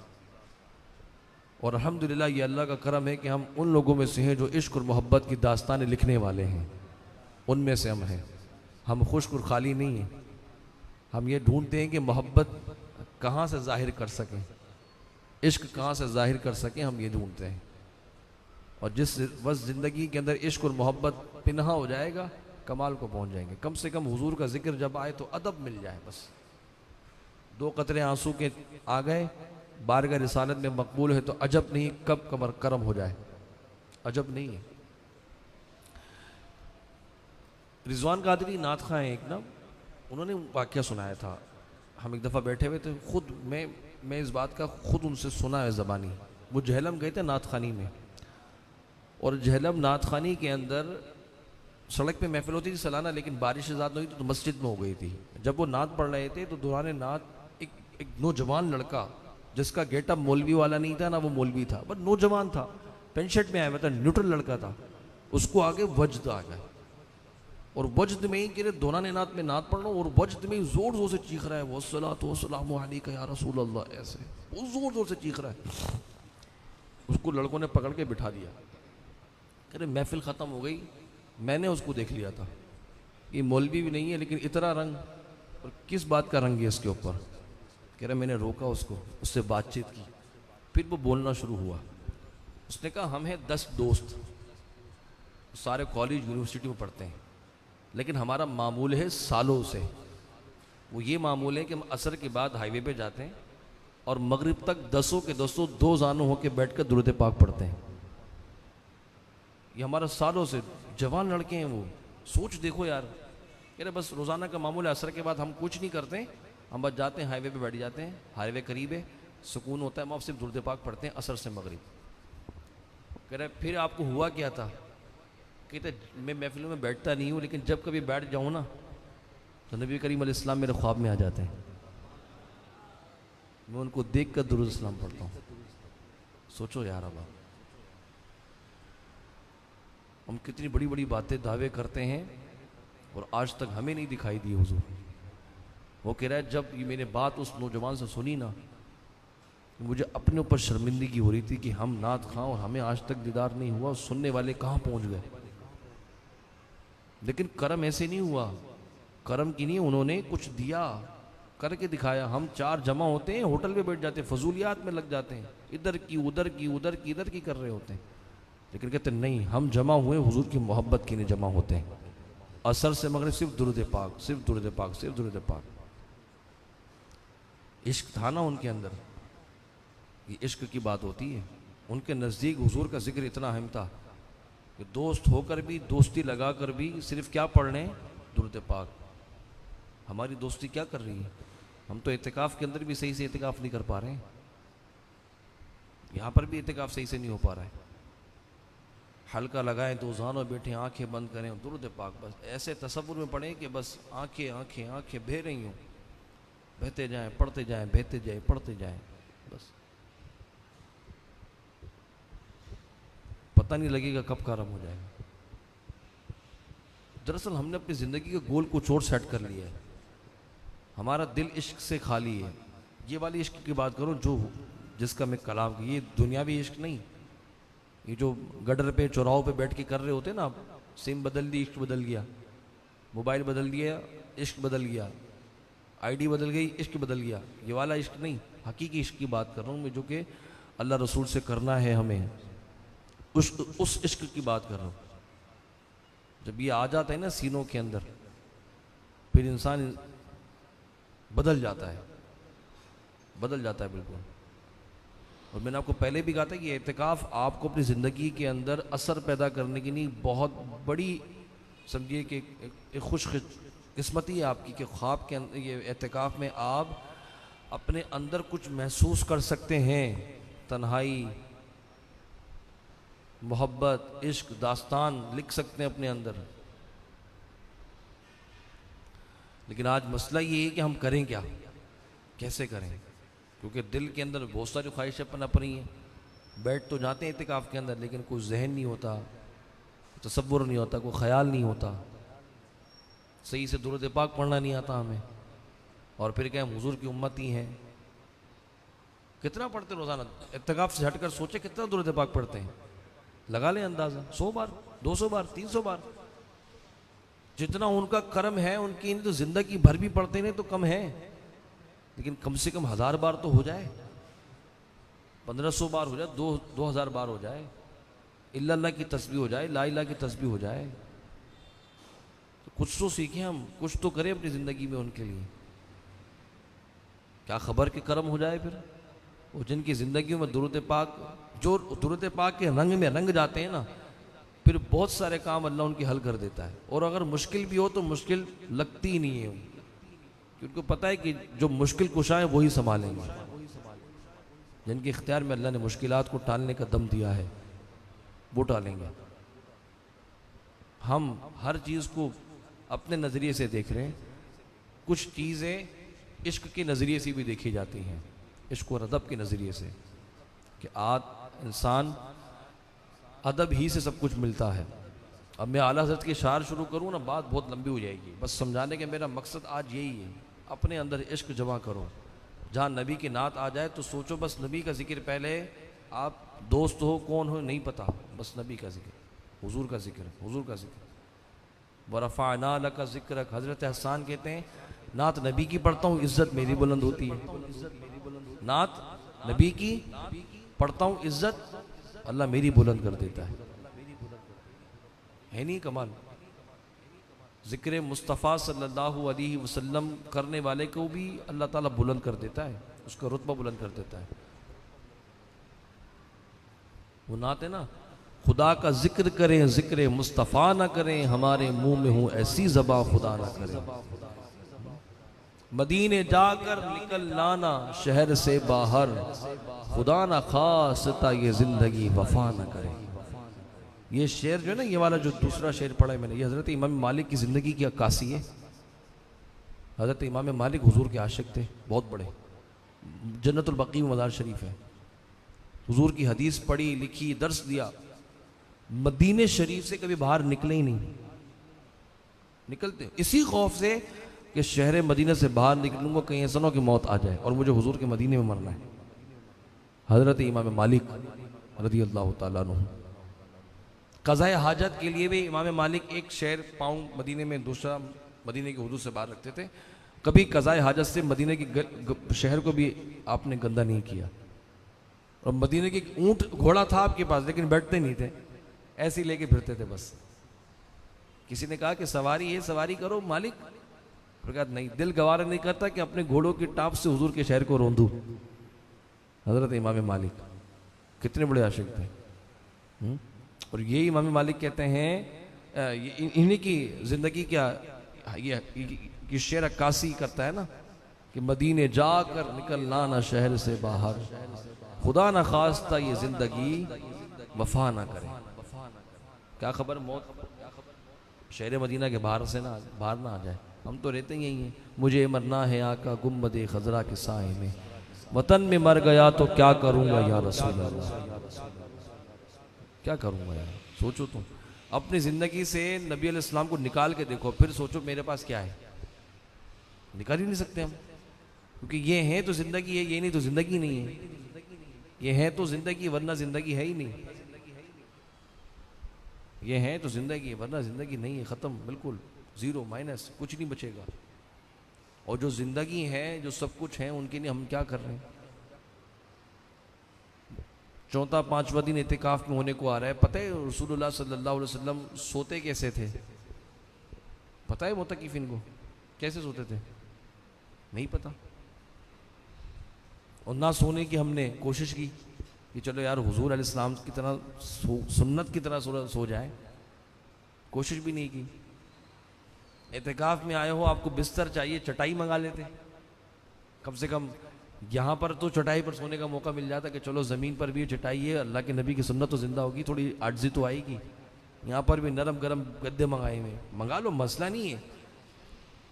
और अल्हम्दुलिल्लाह ये अल्लाह का करम है कि हम उन लोगों में से हैं जो इश्क और मोहब्बत की दास्तानें लिखने वाले हैं, उनमें से हम हैं। हम खुश्क और खाली नहीं हैं, हम ये ढूंढते हैं कि मोहब्बत कहाँ से ज़ाहिर कर सकें, इश्क कहाँ से ज़ाहिर कर सकें, हम ये ढूंढते हैं। और जिस बस ज़िंदगी के अंदर इश्क और मोहब्बत पिनहा हो जाएगा, कमाल को पहुँच जाएंगे। कम से कम हुजूर का जिक्र जब आए तो अदब मिल जाए, बस 2 कतरे आंसू के आ गए, बारगाह रिसालत में मकबूल है तो अजब नहीं कब कमर करम हो जाए, अजब नहीं है। रिजवान कादरी नात खां हैं एक ना, उन्होंने वाक़या सुनाया था। हम एक दफ़ा बैठे हुए थे, खुद मैं इस बात का खुद उनसे सुना है ज़बानी। वो जहलम गए थे नात खानी में, और जहलम नात खानी के अंदर सड़क पे महफिल होती थी सालाना, लेकिन बारिश ज़्यादा हुई तो मस्जिद में हो गई थी। जब वो नात पढ़ रहे थे तो दौरान नात एक नौजवान लड़का, जिसका गेटअप मौलवी वाला नहीं था ना वो मौलवी था, बस नौजवान था, पेंट शर्ट में आया हुआ था, न्यूट्रल लड़का था, उसको आगे वजद आ गया, और वजद में ही कि दौरान नात में नात पढ़ रहा हूँ, और वजद में ही जोर जोर से चीख रहा है, वस्सलातु वस्सलामु अलैका या रसूल अल्लाह, ऐसे वो जोर जोर से चीख रहा है। उसको लड़कों ने पकड़ के बिठा दिया, कह रहे महफिल ख़त्म हो गई, मैंने उसको देख लिया था, ये मौलवी भी नहीं है लेकिन इतना रंग, और किस बात का रंग है इसके ऊपर। कह रहे मैंने रोका उसको, उससे बातचीत की, फिर वो बोलना शुरू हुआ। उसने कहा हम हैं 10 दोस्त, सारे कॉलेज यूनिवर्सिटी में पढ़ते हैं, लेकिन हमारा मामूल है सालों से, वो ये मामूल है कि हम असर के बाद हाईवे पे जाते हैं और मगरिब तक 10 के 10 दो जानों होकर बैठ कर दुरूद पाक पढ़ते हैं। ये हमारा सालों से, जवान लड़के हैं वो, सोच देखो यार। कह रहे बस रोज़ाना का मामूल है, असर के बाद हम कुछ नहीं करते, हम बस जाते हैं हाईवे पे बैठ जाते हैं, हाईवे करीब है, सुकून होता है, हम सिर्फ दुरूद पाक पढ़ते हैं असर से मगरिब। कह रहे फिर आपको हुआ क्या था? कहते मैं महफिलों में बैठता नहीं हूँ, लेकिन जब कभी बैठ जाऊँ ना तो नबी करीम अलैहिस्सलाम मेरे ख्वाब में आ जाते हैं, मैं उनको देख कर दुरूद सलाम पढ़ता हूँ। सोचो यार, अब हम कितनी बड़ी बड़ी बातें दावे करते हैं और आज तक हमें नहीं दिखाई दी हुजूर। वो कह रहा है जब ये मैंने बात उस नौजवान से सुनी ना, मुझे अपने ऊपर शर्मिंदगी हो रही थी कि हम नात खां और हमें आज तक दीदार नहीं हुआ, सुनने वाले कहाँ पहुँच गए। लेकिन करम ऐसे नहीं हुआ, करम की नहीं, उन्होंने कुछ दिया, करके दिखाया। हम 4 जमा होते हैं, होटल पे बैठ जाते हैं, फजूलियात में लग जाते हैं, इधर की उधर की उधर की इधर की कर रहे होते हैं, लेकिन कहते नहीं, हम जमा हुए हुजूर की मोहब्बत के लिए जमा होते हैं। असर से मगरिब सिर्फ दुरूद पाक, सिर्फ दुरूद पाक, सिर्फ दुरूद पाक। इश्क था ना उनके अंदर, ये इश्क की बात होती है। उनके नज़दीक हुजूर का जिक्र इतना अहम था कि दोस्त होकर भी, दोस्ती लगा कर भी सिर्फ क्या पढ़ रहे हैं? दुरूद पाक। हमारी दोस्ती क्या कर रही है? हम तो इत्तिकाफ़ के अंदर भी सही से इत्तिकाफ़ नहीं कर पा रहे हैं, यहाँ पर भी इत्तिकाफ़ सही से नहीं हो पा रहा है। हल्का लगाएं तो जानों बैठे, आंखें बंद करें, दुरूद पाक, बस ऐसे तसव्वुर में पढ़ें कि बस आंखें आंखें आंखें बह रही हों, बहते जाएं, पढ़ते जाएं, बहते जाएं, पढ़ते जाएं, बस। पता नहीं लगेगा कब कर्म हो जाएगा। दरअसल हमने अपनी ज़िंदगी के गोल कुछ और सेट कर लिया है। हमारा दिल इश्क से खाली है। ये वाली इश्क की बात करूँ जो जिसका मैं कलाम की, ये दुनियावी इश्क नहीं। ये जो गडर पे चौराहों पे बैठ के कर रहे होते ना, सिम बदल दी इश्क बदल गया, मोबाइल बदल दिया इश्क बदल गया, आईडी बदल गई इश्क बदल गया, ये वाला इश्क नहीं। हकीकी इश्क की बात कर रहा हूँ मैं, जो कि अल्लाह रसूल से करना है हमें, उस इश्क की बात कर रहा हूँ। जब ये आ जाता है ना सीनों के अंदर, फिर इंसान बदल जाता है, बदल जाता है बिल्कुल। और मैंने आपको पहले भी कहा था कि एतिकाफ आपको अपनी ज़िंदगी के अंदर असर पैदा करने की नहीं, बहुत बड़ी समझिए कि एक खुश किस्मती है आपकी कि ख्वाब के अंदर ये एतिकाफ में आप अपने अंदर कुछ महसूस कर सकते हैं। तन्हाई, मोहब्बत, इश्क, दास्तान लिख सकते हैं अपने अंदर। लेकिन आज मसला ये है कि हम करें क्या, कैसे करें, क्योंकि दिल के अंदर बहुत सारी ख्वाहिशें पनप रही हैं। बैठ तो जाते हैं इत्तिकाफ़ के अंदर, लेकिन कोई जहन नहीं होता, तसव्वुर नहीं होता, कोई ख्याल नहीं होता, सही से दुरूद पाक पढ़ना नहीं आता हमें। और फिर क्या, हम हुजूर की उम्मती हैं। कितना पढ़ते रोज़ाना? इत्तिकाफ़ से हटकर सोचे कितना दुरूद पाक पढ़ते हैं, लगा लें अंदाज़ा, 100 बार, 200 बार, 300 बार। जितना उनका कर्म है, उनकी तो ज़िंदगी भर भी पढ़ते नहीं तो कम है, लेकिन कम से कम 1000 बार तो हो जाए, 1500 बार हो जाए, 2000 बार हो जाए, इल्लल्लाह की तस्बीह हो जाए, ला इलाहा की तस्बीह हो जाए। तो कुछ तो सीखें हम, कुछ तो करें अपनी ज़िंदगी में उनके लिए। क्या खबर के कर्म हो जाए फिर वो जिनकी ज़िंदगी में दुरूद पाक, जो दुरूद पाक के रंग में रंग जाते हैं ना, फिर बहुत सारे काम अल्लाह उनकी हल कर देता है। और अगर मुश्किल भी हो तो मुश्किल लगती ही नहीं है, क्योंकि उनको पता है कि जो मुश्किल कुशा है वही संभालेंगे। जिनके इख्तियार में अल्लाह ने मुश्किलात को टालने का दम दिया है वो टालेंगे। हम हर चीज़ को अपने नज़रिए से देख रहे हैं। कुछ चीज़ें इश्क के नज़रिए से भी देखी जाती हैं, इश्क और अदब के नज़रिए से, कि इंसान अदब ही से सब कुछ मिलता है। अब मैं आला हज़रत के शार शुरू करूँ ना, बात बहुत लंबी हो जाएगी। बस समझाने के मेरा मकसद आज यही है, अपने अंदर इश्क जमा करो। जहाँ नबी की नात आ जाए तो सोचो बस नबी का जिक्र, पहले आप दोस्त हो कौन हो नहीं पता, बस नबी का जिक्र, हुजूर का जिक्र, हुजूर का जिक्र। वरफ़अना लका ज़िक्रक, हज़रत हसन कहते हैं नात नबी की पढ़ता हूँ इज़्ज़त मेरी बुलंद होती है। नात नबी की पढ़ता हूँ, इज़्ज़त अल्लाह मेरी बुलंद कर देता है नहीं कमाल? ज़िक्र मुस्तफ़ा सल्लल्लाहु अलैहि वसल्लम करने वाले को भी अल्लाह ताला बुलंद कर देता है, उसका रुतबा बुलंद कर देता है। वो नात है ना, खुदा का जिक्र करें ज़िक्र मुस्तफ़ा ना करें, हमारे मुंह में हूँ ऐसी ज़बां खुदा ना करें। मदीने जाकर निकल लाना शहर से बाहर, खुदा ना खास्ता ये ज़िंदगी वफा ना करे। ये शेर जो है ना, ये वाला जो दूसरा शेर पढ़ा है मैंने, ये हज़रत इमाम मालिक की ज़िंदगी की अक्कासी है। हज़रत इमाम मालिक हुजूर के आशिक थे, बहुत बड़े, जन्नतुल बकी में मज़ार शरीफ है। हुजूर की हदीस पढ़ी, लिखी, दर्स दिया, मदीने शरीफ से कभी बाहर निकले ही नहीं। निकलते इसी खौफ से कि शहर मदीने से बाहर निकलूंगा कहीं ऐसा ना कि मौत आ जाए और मुझे हुजूर के मदीने में मरना है। हज़रत इमाम मालिक रज़ी अल्लाह ताला अन्हु, क़ज़ाए हाजत के लिए भी इमाम मालिक एक शहर पाँव मदीने में, दूसरा मदीने के हुदूद से बाहर रखते थे। कभी क़ज़ाए हाजत से मदीने की शहर को भी आपने गंदा नहीं किया। और मदीने की ऊँट घोड़ा था आपके पास, लेकिन बैठते नहीं थे, ऐसे ही लेके फिरते थे बस। किसी ने कहा कि सवारी है, सवारी करो मालिक, प्रकाश नहीं, दिल गवारा नहीं करता कि अपने घोड़ों की टाप से हुजूर के शहर को रोंदूं। हज़रत इमाम मालिक कितने बड़े आशिक थे। और ये इमाम मालिक कहते हैं, इन्हीं की ज़िंदगी क्या ये शेर अक्कासी करता है ना, कि मदीने जाकर निकलना ना शहर से बाहर, खुदा ना खास्ता ये ज़िंदगी वफा ना करे। क्या खबर मौत शहर मदीना के बाहर से ना, बाहर ना आ जाए। हम तो रहते ही हैं, मुझे मरना है आका गुम्बदे खजरा के साए में, वतन में मर गया तो क्या करूँगा या रसूल अल्लाह। क्या करूँगा यार, सोचो तुम अपनी ज़िंदगी से नबी अलैहि सलाम को निकाल के देखो, फिर सोचो मेरे पास क्या है। निकाल ही नहीं सकते हम, क्योंकि ये है तो ज़िंदगी है, ये नहीं तो ज़िंदगी नहीं है। ये है तो ज़िंदगी, वरना ज़िंदगी है ही नहीं। ये है तो ज़िंदगी है, वरना ज़िंदगी नहीं है, ख़त्म, बिल्कुल ज़ीरो माइनस, कुछ नहीं बचेगा। और जो ज़िंदगी है, जो सब कुछ है, उनके लिए हम क्या कर रहे हैं। चौथा पांचवा दिन इतिकाफ में होने को आ रहा है। पता है रसूलुल्लाह सल्लल्लाहु अलैहि वसल्लम सोते कैसे थे? पता है मुतकिफिन को कैसे सोते थे? नहीं पता। और ना सोने की हमने कोशिश की कि चलो यार हुजूर अलैहिस्सलाम की तरह सुन्नत की तरह सो जाए, कोशिश भी नहीं की। इतिकाफ में आए हो, आपको बिस्तर चाहिए, चटाई मंगा लेते कम से कम। यहाँ पर तो चटाई पर सोने का मौका मिल जाता कि चलो ज़मीन पर भी चटाई है, अल्लाह के नबी की सुन्नत तो ज़िंदा होगी, थोड़ी आर्जी तो आएगी। यहाँ पर भी नरम गरम गद्दे मंगाए हुए, मंगा लो, मसला नहीं है।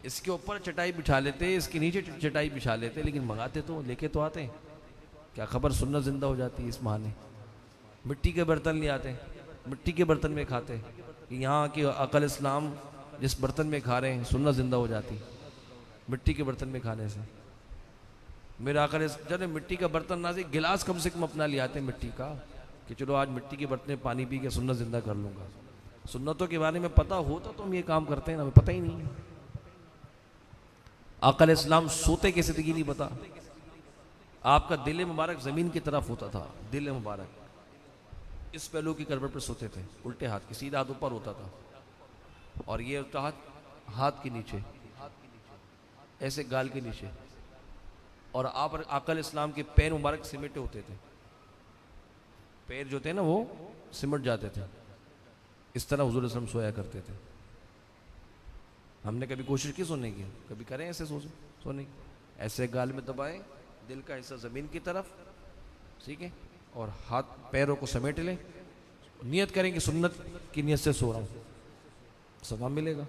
इसके ऊपर चटाई बिछा लेते, इसके नीचे चटाई बिछा लेते, लेकिन मंगाते तो, लेके तो आते। क्या खबर सुन्नत ज़िंदा हो जाती है इस बहाने। मिट्टी के बर्तन ले आते, मिट्टी के बर्तन में खाते कि यहाँ के अकल इस्लाम जिस बर्तन में खा रहे हैं सुन्नत ज़िंदा हो जाती मिट्टी के बर्तन में खाने से। मेरा आकर चलो मिट्टी का बर्तन ना से गिलास कम से कम अपना ले आते मिट्टी का, कि चलो आज मिट्टी के बर्तन में पानी पी के सुन्नत जिंदा कर लूंगा। सुन्नतों के बारे में पता होता तो हम ये काम करते हैं ना, हमें पता ही नहीं है। आका इस्लाम सोते कैसे थे ये नहीं पता। आपका दिल मुबारक जमीन की तरफ होता था, दिल मुबारक इस पहलू की करवट पर सोते थे, उल्टे हाथ की, सीधा हाथ ऊपर होता था और ये उल्टा हाथ हाथ के नीचे, ऐसे गाल के नीचे। और आप आका इस्लाम के पैर मुबारक सिमटे होते थे, पैर जो थे ना वो सिमट जाते थे। इस तरह हुजूर इस्लाम सोया करते थे। हमने कभी कोशिश की सोने की? कभी करें ऐसे सोने की? ऐसे गाल में दबाएं, दिल का हिस्सा ज़मीन की तरफ, ठीक है, और हाथ पैरों को समेट लें, नियत करें कि सुन्नत की नियत से सो रहा हूँ, सवाब मिलेगा।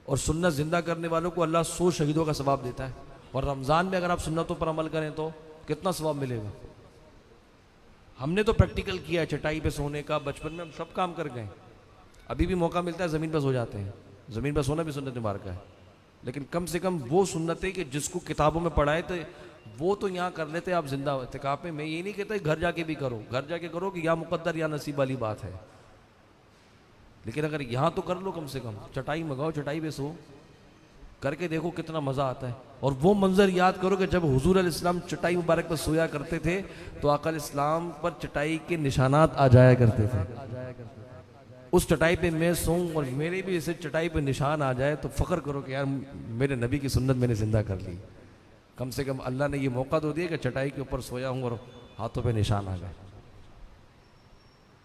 और सुन्नत जिंदा करने वालों को अल्लाह 100 शहीदों का सवाब देता है। और रमज़ान में अगर आप सुन्नतों पर अमल करें तो कितना सवाब मिलेगा। हमने तो प्रैक्टिकल किया है चटाई पे सोने का, बचपन में हम सब काम कर गए। अभी भी मौका मिलता है ज़मीन पर सो जाते हैं। ज़मीन पर सोना भी सुन्नत मुबारक है, लेकिन कम से कम वो सुन्नतें कि जिसको किताबों में पढ़ाए थे वो तो यहाँ कर लेते आप जिंदा इत्तिकाफ में। मैं ये नहीं कहता घर जाके भी करो, घर जाके करो कि या मुकद्दर या नसीब वाली बात है, लेकिन अगर यहाँ तो कर लो, कम से कम चटाई मंगाओ, चटाई पे सो, करके देखो कितना मज़ा आता है। और वो मंजर याद करो कि जब हुजूर अलैहिस्सलाम चटाई मुबारक पर सोया करते थे तो आका इस्लाम पर चटाई के निशानात आ जाया करते थे। उस चटाई पे मैं सोऊं और मेरे भी ऐसे चटाई पे निशान आ जाए तो फ़ख्र करो कि यार मेरे नबी की सुन्नत मैंने ज़िंदा कर ली। कम से कम अल्लाह ने ये मौका तो दिया कि चटाई के ऊपर सोया हूँ और हाथों पे निशान आ गए।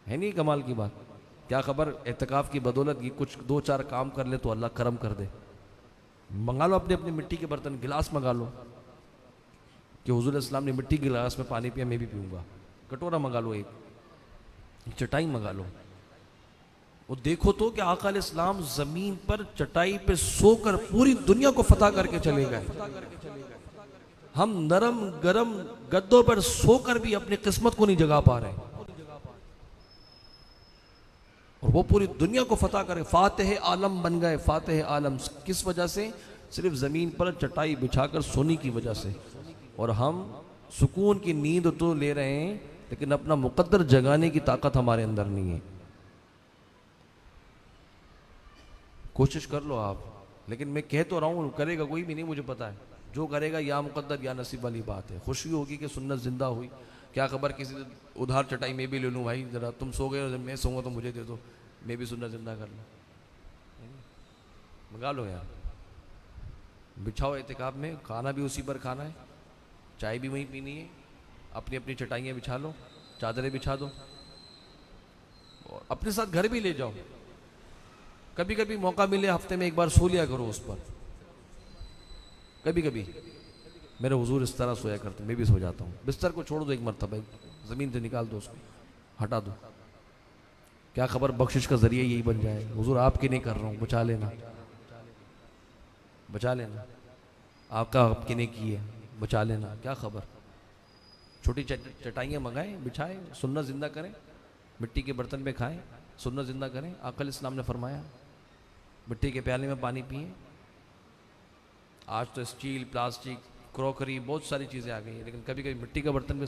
है नहीं कमाल की बात? क्या खबर एतकाफ़ की बदौलत ये कुछ 2-4 काम कर ले तो अल्लाह करम कर दे। मंगा लो अपने अपने मिट्टी के बर्तन, गिलास मंगा लो कि हुजूर इस्लाम ने मिट्टी के गिलास में पानी पिया, मैं भी पीऊँगा। कटोरा मंगा लो, एक चटाई मंगा लो। वो देखो तो कि आका इस्लाम ज़मीन पर चटाई पे सोकर पूरी दुनिया को फतह करके चले गए। हम नरम गरम गद्दों पर सोकर भी अपनी किस्मत को नहीं जगा पा रहे, और वो पूरी दुनिया को फतह करे, फातिह आलम बन गए। फातिह आलम किस वजह से? सिर्फ ज़मीन पर चटाई बिछाकर सोने की वजह से। और हम सुकून की नींद तो ले रहे हैं, लेकिन अपना मुकद्दर जगाने की ताकत हमारे अंदर नहीं है। कोशिश कर लो आप, लेकिन मैं कह तो रहा हूँ करेगा कोई भी नहीं, मुझे पता है। जो करेगा या मुकद्दर या नसीब वाली बात है। खुशी होगी कि सुन्नत जिंदा हुई। क्या खबर किसी उधार चटाई में भी ले लूँ, भाई जरा तुम सो गए, मैं सोऊंगा तो मुझे दे दो, मैं भी सुन्नत जिंदा कर लूँ। मंगा लो यार, बिछाओ एतिकाफ में, खाना भी उसी पर खाना है, चाय भी वहीं पीनी है, अपनी अपनी चटाइयाँ बिछा लो, चादरें बिछा दो, और अपने साथ घर भी ले जाओ। कभी कभी मौका मिले हफ्ते में एक बार सो लिया करो उस पर। कभी कभी मेरे हुजूर इस तरह सोया करते, मैं भी सो जाता हूँ। बिस्तर को छोड़ दो एक मरतबा, ज़मीन से निकाल दो उसको, हटा दो। क्या खबर बख्शिश का जरिया यही बन जाए। हुजूर आपके नहीं कर रहा हूँ, बचा लेना, बचा लेना, आपका आपके ने की है, बचा लेना। क्या खबर, छोटी चटाइयाँ मंगाएं, बिछाएं, सुन्नत जिंदा करें। मिट्टी के बर्तन में खाएं, सुन्नत जिंदा करें। आका इस्लाम ने फरमाया मिट्टी के प्याले में पानी पिए। आज तो स्टील, प्लास्टिक, क्रॉकरी, बहुत सारी चीज़ें आ गई हैं, लेकिन कभी कभी मिट्टी का बर्तन में,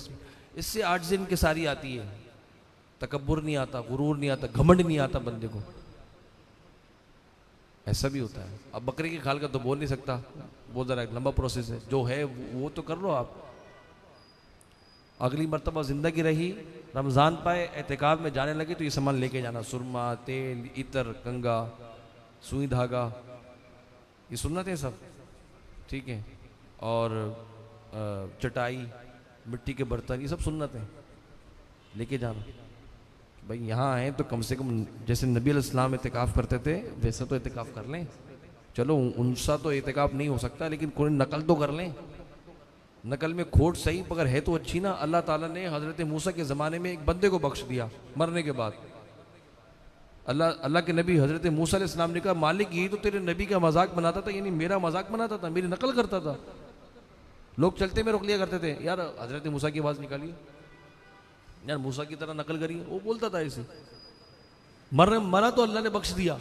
इससे आजिज़ इनकिसारी आती है, तकब्बुर नहीं आता, गुरूर नहीं आता, घमंड नहीं आता बंदे को। ऐसा भी होता है। अब बकरे की खाल का तो बोल नहीं सकता, वो ज़रा एक लंबा प्रोसेस है, जो है वो तो कर लो आप। अगली मरतबा ज़िंदगी रही, रमज़ान पाए, एहतिकाफ में जाने लगे तो ये सामान लेके जाना, सुरमा, तेल, इतर, कंगा, सुई धागा, ये सुन्नत है सब, ठीक है। और चटाई, मिट्टी के बर्तन, ये सब सुन्नत है, लेके जाना। भाई यहाँ आए तो कम से कम जैसे नबी अलैहिस्सलाम एहतिकाफ करते थे वैसा तो एहतिकाफ कर लें। चलो उनसा तो एहतिकाफ नहीं हो सकता, लेकिन कोई नकल तो कर लें। नकल में खोट सही मगर है तो अच्छी ना। अल्लाह ताला ने हज़रत मूसा के ज़माने में एक बंदे को बख्श दिया मरने के बाद। अल्लाह के नबी हज़रत मूसा अलैहिस्सलाम ने कहा मालिक ये तो तेरे नबी का मजाक बनाता था, यानी मेरा मजाक बनाता था, मेरी नकल करता था। लोग चलते में रोक लिया करते थे, यार हज़रत मूसा की आवाज़ निकालिए, यार मूसा की तरह नकल करिए, वो बोलता था ऐसे। मरा तो अल्लाह ने बख्श दिया।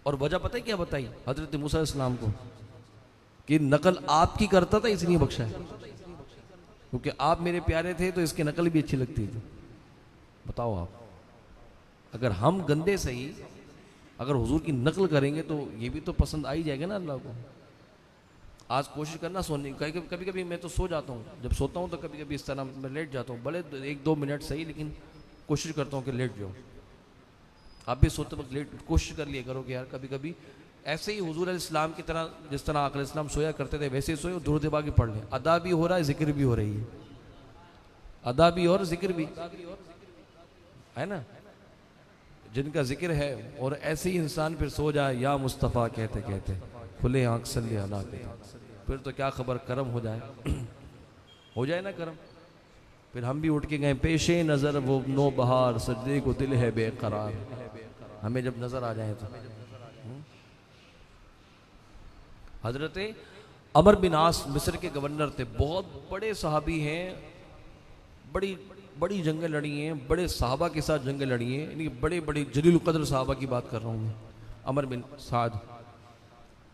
और वजह पता है क्या बताई हज़रत मूसा अलैहिस्सलाम को, कि नकल आपकी करता था इसलिए बख्शा है, क्योंकि आप मेरे प्यारे थे तो इसकी नकल भी अच्छी लगती थी। बताओ आप, अगर हम गंदे सही अगर हुजूर की नकल करेंगे तो ये भी तो पसंद आ ही जाएगा ना अल्लाह को। आज कोशिश करना सोने की, कभी कभी मैं तो सो जाता हूँ, जब सोता हूँ तो कभी कभी इस तरह मैं लेट जाता हूँ, भले 1-2 मिनट सही, लेकिन कोशिश करता हूँ कि लेट जाऊँ। आप भी सोते वक्त लेट कोशिश कर लिया करो कि यार कभी कभी ऐसे ही हुजूर अलैहिस्सलाम की तरह, जिस तरह आका अलैहिस्सलाम सोया करते थे वैसे ही सोए, दुरूद पाक भी पढ़ लें। अदा भी हो रहा है, जिक्र भी हो रही है, अदा भी और जिक्र भी है ना। जिनका जिक्र है और ऐसे ही इंसान फिर सो जाए या मुस्तफ़ा कहते कहते खुले आँख सल्ले अला के, फिर तो क्या खबर करम हो जाए हो जाए ना करम। फिर हम भी उठ के गए पेशे नज़र वो नो बहार, सजदे को दिल है बेकरार, हमें जब नज़र आ जाए तो। हजरत अमर बिन आस मिस्र के गवर्नर थे, बहुत बड़े सहाबी हैं, बड़ी बड़ी जंगें लड़ी हैं, बड़े सहाबा के साथ जंगें लड़ी हैं, यानी बड़े बड़े जलील क़द्र सहाबा की बात कर रहा हूँ मैं। अमर बिन साद,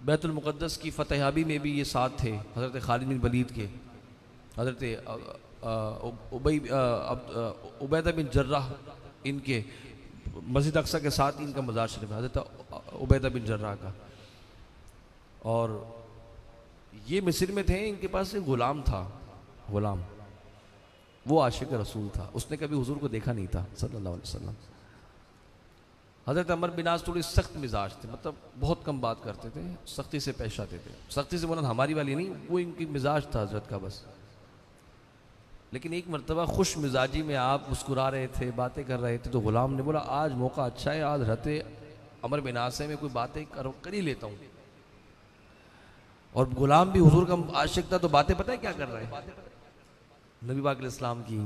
बैतुल मुक़द्दस की फतेहाबी में भी ये साथ थे हज़रत खालिद बिन वलीद के, हज़रत उबैदा बिन जर्राह, इनके मस्जिद अक्सा के साथ इनका मज़ार शरीफ है, हज़रत उबैदा बिन जर्राह का। और ये मिस्र में थे, इनके पास एक ग़ुलाम था, ग़ुलाम, वो आशिक रसूल था, उसने कभी हुजूर को देखा नहीं था सल्लल्लाहु अलैहि वसल्लम। हज़रत अमर बिन आस थोड़ी सख्त मिजाज थे, मतलब बहुत कम बात करते थे, सख्ती से पेश आते थे। सख्ती से बोला हमारी वाली नहीं, वो इनकी मिजाज था हज़रत का बस। लेकिन एक मरतबा खुश मिजाजी में आप मुस्कुरा रहे थे, बातें कर रहे थे, तो ग़ुलाम ने बोला आज मौका अच्छा है, आज हज़रत अमर बिन आस से मैं कोई बातें कर ही लेता हूँ। और ग़ुलाम भी हुजूर का आशिक था, तो बातें पता है क्या कर रहे हैं, नबी पाक अलैहिस्सलाम की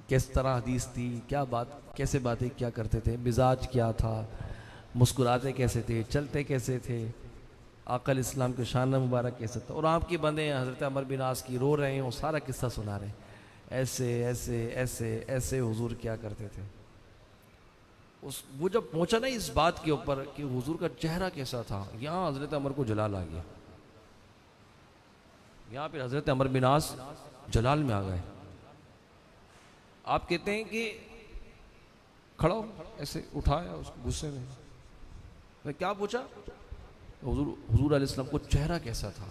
किस तरह हदीस थी, क्या बात, कैसे बातें क्या करते थे, मिजाज क्या था, मुस्कुराते कैसे थे, चलते कैसे थे, आका अलैहिस्सलाम के शान मुबारक कैसे था। और आपके बंदे हज़रत अमर बिन आस की रो रहे हैं, वो सारा किस्सा सुना रहे हैं, ऐसे ऐसे ऐसे ऐसे हुजूर क्या करते थे। वो जब पहुंचा ना इस बात के ऊपर कि हुजूर का चेहरा कैसा था, यहाँ हज़रत अमर को जलाल आ गया, यहाँ पे हज़रत अमर बिन आस जलाल में आ गए। आप कहते हैं कि खड़ा हो, ऐसे उठाया उसको गुस्से में, मैं क्या पूछा, हुजूर अलैहिस्सलाम को चेहरा कैसा था।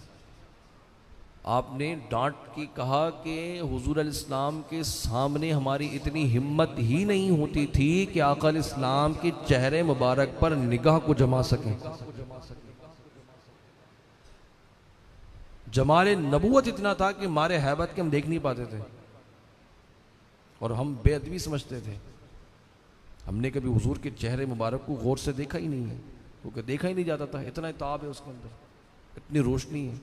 आपने डांट के कहा कि हुजूर अलैहिस्सलाम के सामने हमारी इतनी हिम्मत ही नहीं होती थी कि आका अलैहिस्सलाम के चेहरे मुबारक पर निगाह को जमा सकें। जमाले नबूवत इतना था कि मारे हैबत के हम देख नहीं पाते थे और हम बेअदबी समझते थे। हमने कभी हुजूर के चेहरे मुबारक को गौर से देखा ही नहीं है, क्योंकि देखा ही नहीं जाता था, इतना ताब है उसके अंदर, इतनी रोशनी है।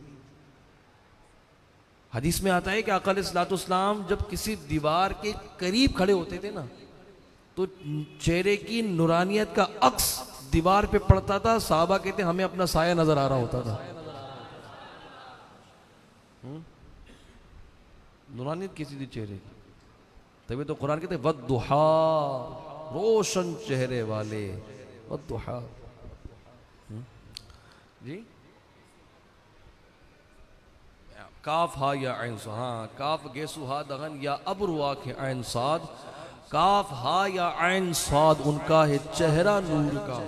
हदीस में आता है कि आका अलैहिस्सलाम जब किसी दीवार के करीब खड़े होते थे ना, तो चेहरे की नूरानियत का अक्स दीवार पे पड़ता था। साहबा कहते हमें अपना साया नजर आ रहा होता था। नूरानियत किसी थी चेहरे की। तभी तो कुरान कहते वद्दुहा, रोशन चेहरे वाले, वद्दुहा। जी काफ हा या आइन साद, हाँ काफ गेसु हा दगन या अबरुआ के आइन साद, काफ हा या आइन साद, उनका है चेहरा नूर का।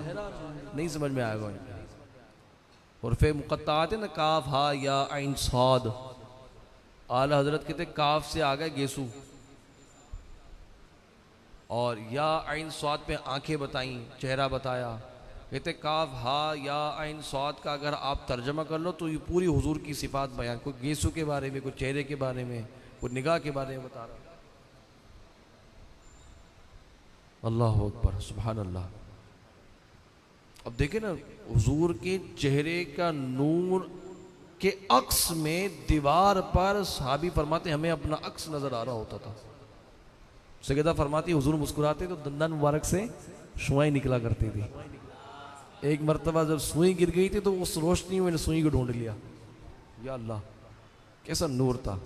नहीं समझ में आएगा इनका। और फिर मुक़त्तात है ना, काफ हा या आइन साद, आला हजरत कहते काफ से आ गए गेसु, और या आइन स्वाद पे आंखें बताई, चेहरा बताया। कहते काफ हा या आइन स्वाद का अगर आप तर्जमा कर लो तो ये पूरी हुजूर की सिफात बयान, कोई गेसु के बारे में, कोई चेहरे के बारे में, कोई निगाह के बारे में बता रहा। अल्लाह अकबर, सुभान अल्लाह। अब देखे ना, हुजूर के चेहरे का नूर के अक्स में दीवार पर सहाबी फरमाते हमें अपना अक्स नजर आ रहा होता था। सैयदा फरमाती हुजूर मुस्कुराते तो दंदन मुबारक से सुई निकला करती थी। एक मरतबा जब सुई गिर गई थी तो उस रोशनी में सुई को ढूंढ लिया। या अल्लाह, कैसा नूर था।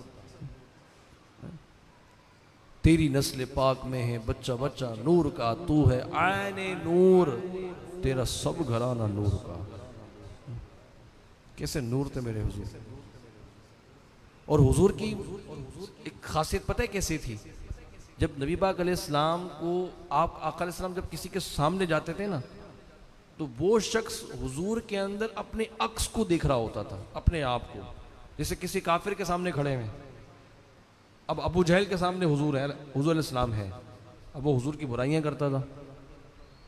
तेरी नस्ल पाक में है बच्चा बच्चा नूर का, तू है आयने नूर, तेरा सब घराना नूर का। कैसे नूर थे मेरे हुजूर। और हुजूर की एक खासियत पता है कैसी थी, जब नबी पाक अलैहिस्सलाम को आप आका अलैहिस्सलाम जब किसी के सामने जाते थे ना, तो वो शख्स हुजूर के अंदर अपने अक्स को देख रहा होता था, अपने आप को। जैसे किसी काफिर के सामने खड़े हैं, अब अबू जहल के सामने हुजूर है, हुजूर अलैहिस्सलाम है, अब वो हुजूर की बुराइयां करता था,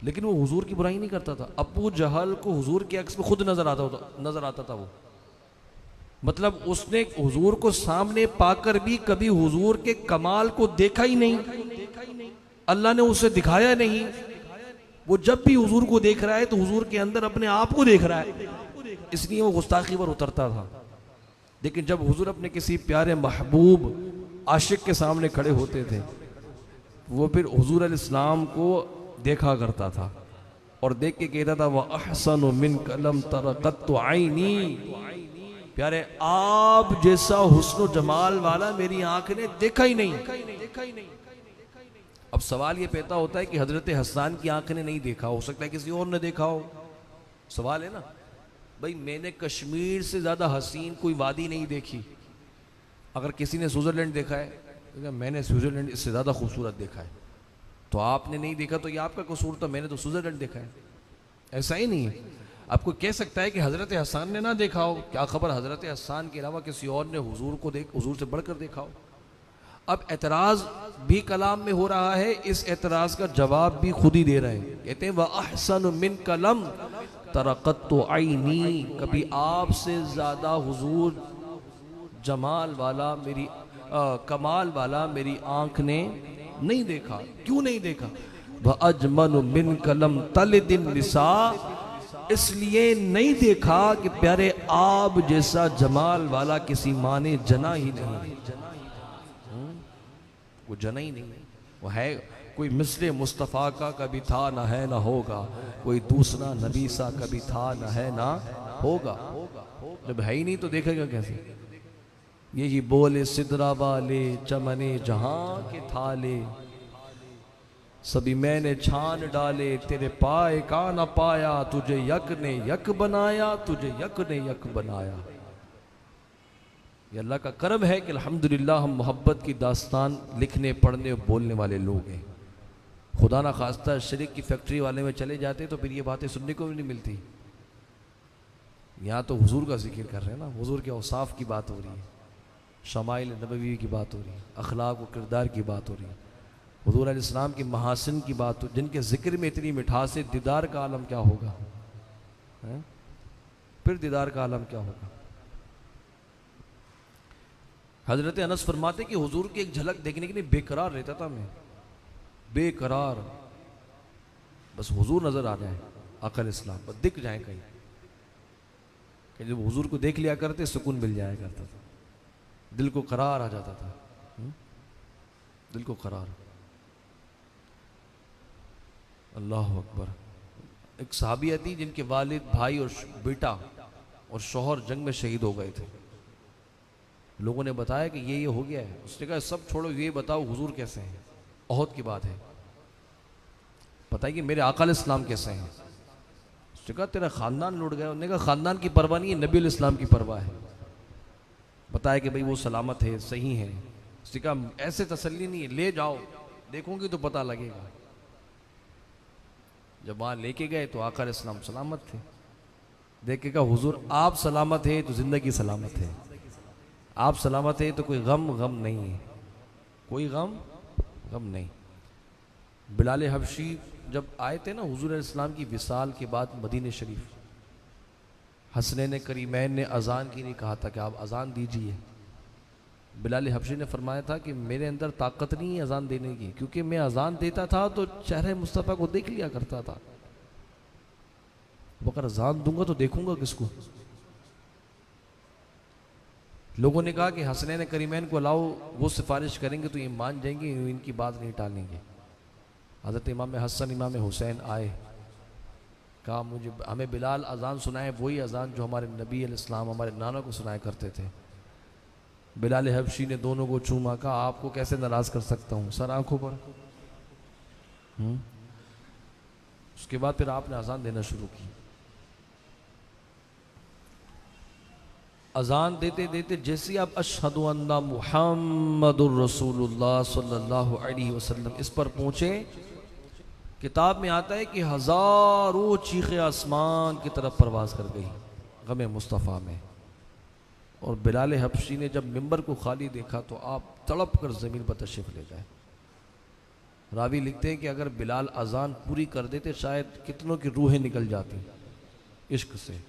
लेकिन वो हुजूर की बुराई नहीं करता था। अबू जहल को हुजूर के अक्स में खुद नजर आता था वो। मतलब उसने हुजूर को सामने पाकर भी कभी हुजूर के कमाल को देखा ही नहीं, अल्लाह ने उसे दिखाया नहीं। वो जब भी हुजूर को देख रहा है तो हुजूर के अंदर अपने आप को देख रहा है, इसलिए वो गुस्ताखी पर उतरता था। लेकिन जब हुजूर अपने किसी प्यारे महबूब आशिक के सामने खड़े होते थे, वो फिर हुजूर अलैहिस्सलाम को देखा करता था और देख के कहता था वह अहसनु मिन कलम तरक़त आईनी, प्यारे आप जैसा हुस्न जमाल वाला मेरी आंख ने देखा ही नहीं। अब सवाल ये पैदा होता है कि हजरत हसन की आंख ने नहीं देखा, हो सकता है किसी और ने देखा हो। सवाल है ना भाई, मैंने कश्मीर से ज्यादा हसीन कोई वादी नहीं देखी। अगर किसी ने स्विट्जरलैंड देखा है तो मैंने स्विट्जरलैंड इससे ज्यादा खूबसूरत देखा है, तो आपने नहीं देखा तो ये आपका कसूर था, मैंने तो स्विट्जरलैंड देखा है। ऐसा ही नहीं है। आपको कह सकता है कि हजरत हसन ने ना देखा हो, क्या खबर हजरत हसन के अलावा किसी और ने हुजूर को हुजूर से बढ़कर देखा हो। अब एतराज भी कलाम में हो रहा है, इस एतराज का जवाब भी खुद ही दे रहे हैं। कहते हैं वह अहसन मिन कलम तरक़त आईनी, कभी आपसे ज्यादा हुजूर जमाल वाला मेरी कमाल वाला मेरी आंख ने नहीं देखा। क्यों नहीं देखा? वह अजमल मिन कलम तल दिन निसा, इसलिए नहीं देखा कि प्यारे आप जैसा जमाल वाला किसी माँ ने जना ही नहीं। वो जना ही नहीं। वो है कोई मिस्र मुस्तफ़ा का कभी था ना है ना होगा, कोई दूसरा नबी सा कभी था ना है ना होगा। जब है ही नहीं तो देखेगा कैसे? यही बोले सिदरा वाले चमने जहां के थाले, सभी मैंने छान डाले तेरे पाए का न पाया, तुझे यक ने यक बनाया, तुझे यक ने यक बनाया। ये अल्लाह का करम है कि अल्हम्दुलिल्लाह हम मोहब्बत की दास्तान लिखने पढ़ने और बोलने वाले लोग हैं। खुदा ना खास्ता शरीक की फैक्ट्री वाले में चले जाते तो फिर ये बातें सुनने को भी नहीं मिलती। यहाँ तो हुजूर का जिक्र कर रहे हैं ना, हुजूर के औसाफ की बात हो रही है, शमाइल नबवी की बात हो रही है, अखलाक व किरदार की बात हो रही है, हुजूर अलैहिस्सलाम की महासिन की बात हो, जिनके जिक्र में इतनी मिठास है। दीदार का आलम क्या होगा है? फिर दीदार का आलम क्या होगा? हजरत अनस फरमाते कि हुजूर की एक झलक देखने के लिए बेकरार रहता था मैं, बेकरार, बस हुजूर नजर आ जाए, आका अलैहिस्सलाम पर दिख जाए कहीं, कि जब हुजूर को देख लिया करते सुकून मिल जाया करता था, दिल को करार आ जाता था, दिल को करार। अल्लाह अकबर। एक सहाबिया थी जिनके वालिद, भाई और बेटा और शौहर जंग में शहीद हो गए थे। लोगों ने बताया कि ये हो गया है। उसने कहा सब छोड़ो, ये बताओ हुजूर कैसे हैं। ओहद की बात है। पता है कि मेरे आका अलैहिस्सलाम कैसे हैं? उसने कहा तेरा ख़ानदान लुट गया। उन्होंने कहा ख़ानदान की परवाह नहीं है, नबी अलैहिस्सलाम की परवाह है। बताया कि भाई वो सलामत है, सही है। उसने कहा ऐसे तसल्ली नहीं है, ले जाओ, देखूंगी तो पता लगेगा। जब वहाँ लेके गए तो आका अलैहिस्सलाम सलामत थे। देख के कहा हुजूर आप सलामत है तो ज़िंदगी सलामत है, आप सलामत है तो कोई गम नहीं है, कोई गम नहीं। बिलाल हबशी जब आए थे ना हुजूर इस्लाम की विसाल के बाद मदीने शरीफ, हसनैन करीमैन ने अजान की नहीं कहा था कि आप अजान दीजिए। बिलाल हबशी ने फरमाया था कि मेरे अंदर ताकत नहीं है अजान देने की, क्योंकि मैं अजान देता था तो चेहरे मुस्तफ़ा को देख लिया करता था। अगर अजान दूंगा तो देखूंगा किसको? लोगों ने कहा कि हसनैन करीमैन को लाओ, वो सिफारिश करेंगे तो ये मान जाएंगे, इनकी बात नहीं टालेंगे। हज़रत इमाम हसन इमाम हुसैन आए, कहा मुझे हमें बिलाल अजान सुनाए, वही अजान जो हमारे नबी अलैहिस्सलाम हमारे नाना को सुनाया करते थे। बिलाल हबशी ने दोनों को चूमा, कहा आपको कैसे नाराज कर सकता हूँ, सर आंखों पर। उसके बाद फिर आपने अजान देना शुरू की। अजान देते देते जैसे आप अशहदु अन्ना मुहम्मदुर रसूलुल्लाह सल्लल्लाहु अलैहि वसल्लम इस पर पहुंचे, किताब में आता है कि हजारों चीखें आसमान की तरफ परवाज कर गई गमे मुस्तफ़ा में। और बिलाल हबशी ने जब मिंबर को खाली देखा तो आप तड़प कर ज़मीन पर तशरीफ ले गए। रावी लिखते हैं कि अगर बिलाल अजान पूरी कर देते शायद कितनों की रूहें निकल जाती, इश्क से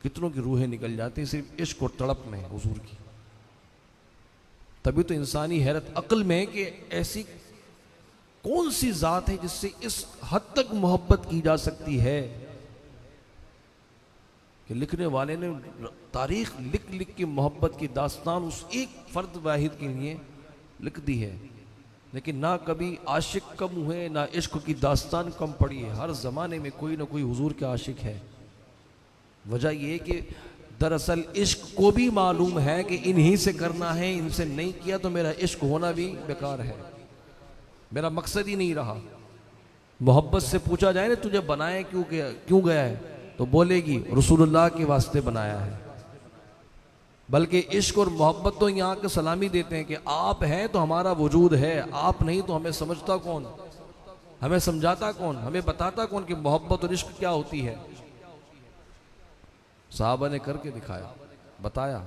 कितनों की रूहें निकल जाती सिर्फ इश्क और तड़प में हुजूर की। तभी तो इंसानी हैरत अक्ल में है कि ऐसी कौन सी ज़ात है जिससे इस हद तक मोहब्बत की जा सकती है कि लिखने वाले ने तारीख लिख लिख के मोहब्बत की दास्तान उस एक फ़र्द वाहिद के लिए लिख दी है। लेकिन ना कभी आशिक कम हुए, ना इश्क की दास्तान कम पड़ी है। हर ज़माने में कोई ना कोई हुजूर के आशिक है। वजह यह है कि दरअसल इश्क को भी मालूम है कि इन्हीं से करना है, इनसे नहीं किया तो मेरा इश्क होना भी बेकार है, मेरा मकसद ही नहीं रहा। मोहब्बत से पूछा जाए ना तुझे बनाया क्यों गया है, तो बोलेगी रसूलुल्लाह के वास्ते बनाया है। बल्कि इश्क और मोहब्बत तो यहाँ के सलामी देते हैं कि आप हैं तो हमारा वजूद है, आप नहीं तो हमें समझता कौन, हमें समझाता कौन, हमें बताता कौन कि मोहब्बत और इश्क क्या होती है। साहबा ने करके दिखाया, बताया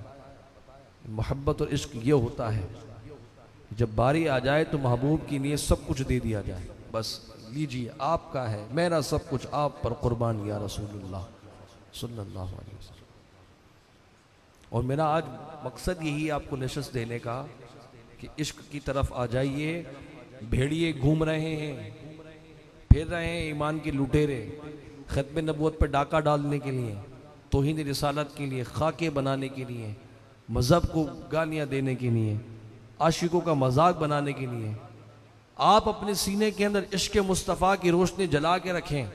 मोहब्बत और इश्क ये होता है जब बारी आ जाए तो महबूब के लिए सब कुछ दे दिया जाए, बस लीजिए आपका है, मेरा सब कुछ आप पर कुर्बान या रसूलुल्लाह सल्लल्लाहु अलैहि वसल्लम। और मेरा आज मकसद यही आपको नशस्त देने का कि इश्क की तरफ आ जाइए। भेड़िए घूम रहे हैं, फिर रहे हैं ईमान के लुटेरे, खत्म नबूवत पर डाका डालने के लिए, तौहीन रिसालत के लिए, खाके बनाने के लिए, मज़हब को गालियाँ देने के लिए, आशिकों का मजाक बनाने के लिए। आप अपने सीने के अंदर इश्क मुस्तफ़ा की रोशनी जला के रखें,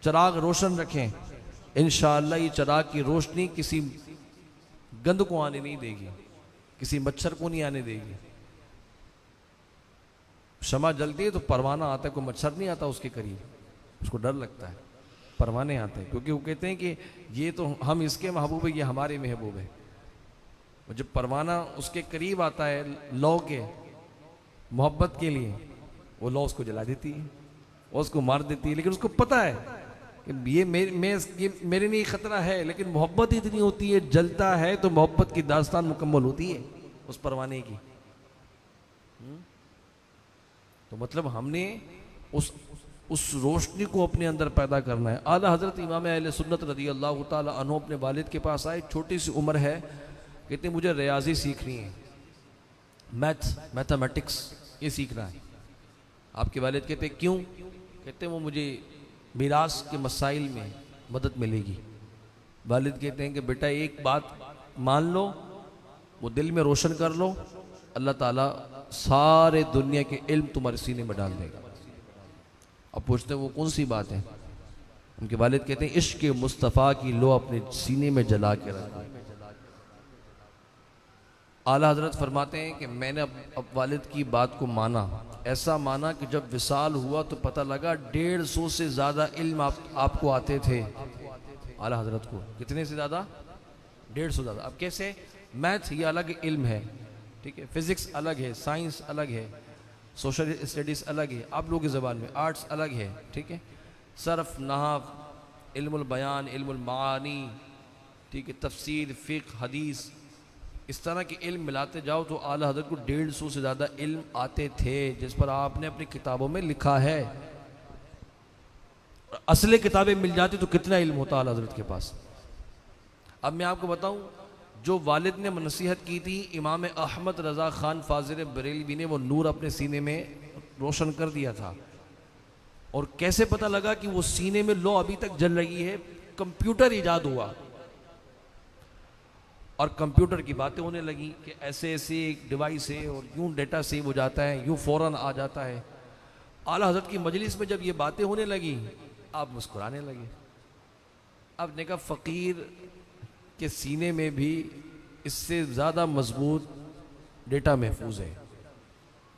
चिराग रोशन रखें। इंशाअल्लाह ये चिराग की रोशनी किसी गंद को आने नहीं देगी, किसी मच्छर को नहीं आने देगी। शमा जलती है तो परवाना आता है, कोई मच्छर नहीं आता उसके करीब, उसको डर लगता है। परवाने आते हैं क्योंकि वो कहते हैं कि ये तो हम इसके महबूब है, ये हमारे महबूब है। जब परवाना उसके करीब आता है लौ के मोहब्बत के लिए, वो लौ उसको जला देती है, वो उसको मार देती है। लेकिन उसको पता है कि ये मेरे लिए खतरा है, लेकिन मोहब्बत इतनी होती है, जलता है तो मोहब्बत की दास्तान मुकम्मल होती है उस परवाने की। तो मतलब हमने उस रोशनी को अपने अंदर पैदा करना है। आला हजरत इमाम अहले सुन्नत रज़ी अल्लाह ताला अन्हु अपने वालिद के पास आए, छोटी सी उम्र है, कहते मुझे रियाजी सीखनी है, मैथमेटिक्स ये सीखना है। आपके वालिद कहते क्यों? कहते वो मुझे मिरास के मसाइल में मदद मिलेगी। वालिद कहते हैं कि बेटा एक बात मान लो, वो दिल में रोशन कर लो, अल्लाह ताला सारे दुनिया के इल्म तुम्हारे सीने में डाल देगा। अब पूछते हैं वो कौन सी बात है? उनके वालिद कहते हैं इश्क मुस्तफ़ा की लो अपने सीने में जला के रखो। आला हजरत फरमाते हैं कि मैंने अब वालिद की बात को माना, ऐसा माना कि जब विसाल हुआ तो पता लगा 150 से ज़्यादा इल्म आपको आते थे। आला हजरत को कितने से ज़्यादा? 150 ज़्यादा। अब कैसे? मैथ ये अलग इल्म है, ठीक है, फिज़िक्स अलग है, साइंस अलग है, सोशल स्टडीज़ अलग है, आप लोगों की ज़बान में आर्ट्स अलग है, ठीक है, सर्फ, नहव, इल्मुल बयान, इल्मुल मानी, ठीक है, तफसीर, फ़िक़्ह, हदीस, इस तरह के इल्म मिलाते जाओ तो आला हज़रत को 150 से ज़्यादा इल्म आते थे, जिस पर आपने अपनी किताबों में लिखा है। असली किताबें मिल जाती तो कितना इल्म होता आला हज़रत के पास। अब मैं आपको बताऊं, जो वालिद ने नसीहत की थी इमाम अहमद रज़ा ख़ान फ़ाज़िल बरेलवी ने, वो नूर अपने सीने में रोशन कर दिया था। और कैसे पता लगा कि वो सीने में लो अभी तक जल रही है? कंप्यूटर ईजाद हुआ और कंप्यूटर की बातें होने लगी कि ऐसे ऐसे एक डिवाइस है और यूं डेटा सेव हो जाता है, यूं फ़ौरन आ जाता है। आला हज़रत की मजलिस में जब ये बातें होने लगी, आप मुस्कुराने लगे। अब ने कहा फ़कीर के सीने में भी इससे ज़्यादा मजबूत डेटा महफूज है,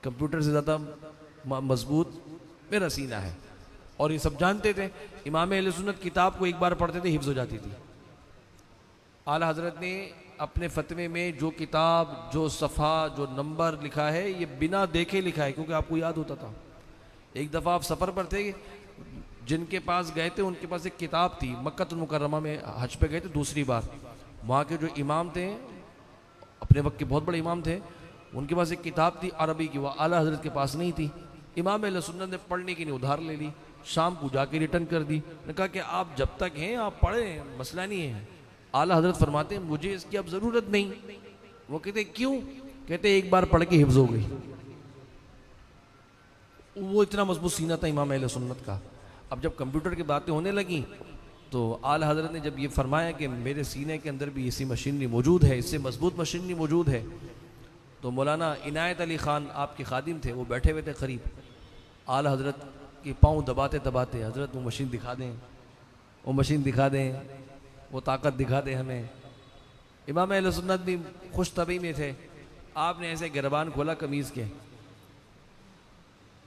कंप्यूटर से ज़्यादा मजबूत मेरा सीना है। और ये सब जानते थे। इमाम अहले सुन्नत किताब को एक बार पढ़ते थे हिफ्ज़ हो जाती थी। आला हज़रत ने अपने फतवे में जो किताब, जो सफ़ा, जो नंबर लिखा है, ये बिना देखे लिखा है, क्योंकि आपको याद होता था। एक दफ़ा आप सफ़र पर थे, जिनके पास गए थे उनके पास एक किताब थी, मक्कातुल मुकर्रमा में हज पे गए थे दूसरी बार, वहाँ के जो इमाम थे, अपने वक्त के बहुत बड़े इमाम थे, उनके पास एक किताब थी अरबी की, वह आला हज़रत के पास नहीं थी। इमाम अहले सुन्नत ने पढ़ने की नहीं उधार ले ली, शाम को जाके रिटर्न कर दी। ने कहा कि आप जब तक हैं आप पढ़ें, मसला नहीं है। आला हज़रत फरमाते हैं मुझे इसकी अब ज़रूरत नहीं। वो कहते क्यों? कहते एक बार पढ़ के हिफ्ज़ हो गई। वो इतना मजबूत सीना था इमाम अहले सुन्नत का। अब जब कंप्यूटर की बातें होने लगी तो आला हज़रत ने जब ये फरमाया कि मेरे सीने के अंदर भी ऐसी मशीनरी मौजूद है, इससे मजबूत मशीनरी मौजूद है, तो मौलाना इनायत अली ख़ान आपके खादिम थे, वो बैठे हुए थे करीब। आला हज़रत के पाँव दबाते दबाते, हज़रत वो मशीन दिखा दें, वो मशीन दिखा दें, वो ताकत दिखा दें हमें। इमाम अहले सुन्नत भी खुश तबी में थे। आपने ऐसे गिरबान खोला कमीज़ के।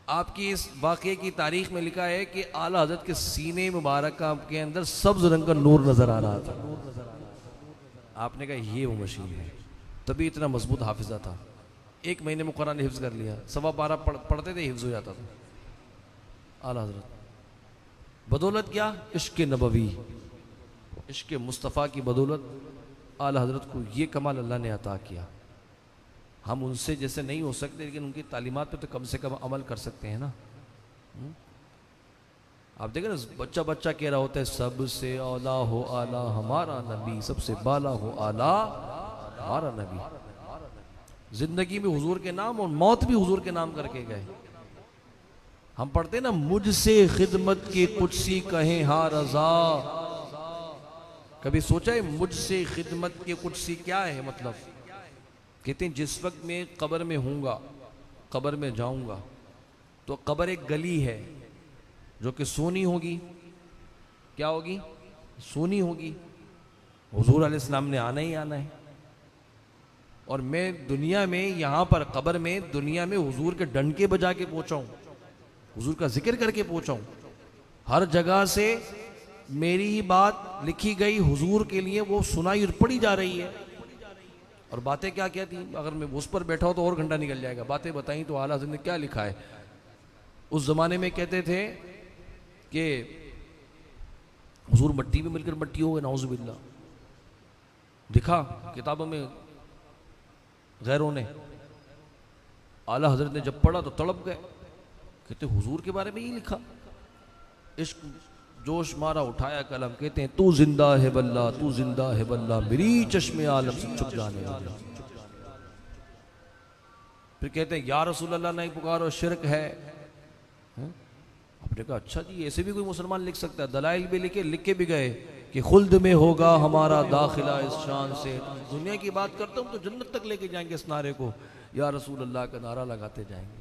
आपकी इस वाक़े की तारीख़ में लिखा है कि आला हज़रत के सीने मुबारक के अंदर सब्ज़ रंग का नूर नज़र आ रहा था। आपने कहा ये वो मशीन है, तभी इतना मजबूत हाफिज़ा था। 1 महीने में कुरान हिफ्ज़ कर लिया, 12.25 पढ़ते थे, हिफ्ज़ हो जाता था। आला हज़रत बदौलत क्या? इश्क़ नबवी, इश्क़ मुस्तफ़ा की बदौलत आला हज़रत को ये कमाल अल्लाह ने अता किया। हम उनसे जैसे नहीं हो सकते, लेकिन उनकी तालीमात पे तो कम से कम अमल कर सकते हैं ना। आप देखें ना, बच्चा बच्चा कह रहा होता है सबसे औला हो आला हमारा नबी, सबसे बाला हो आला हमारा नबी। जिंदगी में हुजूर के नाम और मौत भी हुजूर के नाम करके गए। हम पढ़ते ना, मुझसे खिदमत के कुदसी कहें हा रजा। कभी सोचा है मुझसे खिदमत के कुदसी क्या है? मतलब कहते हैं जिस वक्त मैं कब्र में हूँगा, कब्र में जाऊँगा, तो कब्र एक गली है जो कि सोनी होगी। क्या होगी? सोनी होगी। हुजूर अलैहिस्सलाम ने आना ही आना है। और मैं दुनिया में, यहाँ पर कब्र में, दुनिया में हुजूर के डंके बजा के पहुँचाऊँ, हुजूर का जिक्र करके पहुँचाऊँ। हर जगह से मेरी ही बात लिखी गई हुजूर के लिए वो सुनाई और पढ़ी जा रही है। और बातें क्या क्या थी, अगर मैं उस पर बैठा हो तो और घंटा निकल जाएगा। बातें बताई तो आला हज़रत ने क्या लिखा है। उस ज़माने में कहते थे कि हुजूर मट्टी में मिलकर मट्टी हो गए, नाउज़ुबिल्लाह। दिखा किताबों में गैरों ने। आला हज़रत ने जब पढ़ा तो तड़प गए। कहते हुजूर के बारे में ही लिखा। इश्क जोश मारा, उठाया कलम, कहते हैं तू जिंदा है बल्ला, तू जिंदा है बल्ला, मेरी चश्मे आलम से छुप जाने वाला। फिर कहते हैं या रसूल अल्लाह नहीं पुकारो, शिरक है। आपने कहा अच्छा जी, ऐसे भी कोई मुसलमान लिख सकता है। दलाइल भी लिख के भी गए कि खुल्द में होगा हमारा दाखिला इस शान से। दुनिया की बात करता हूँ तो जन्नत तक लेके जाएंगे इस नारे को, या रसूल अल्लाह का नारा लगाते जाएंगे।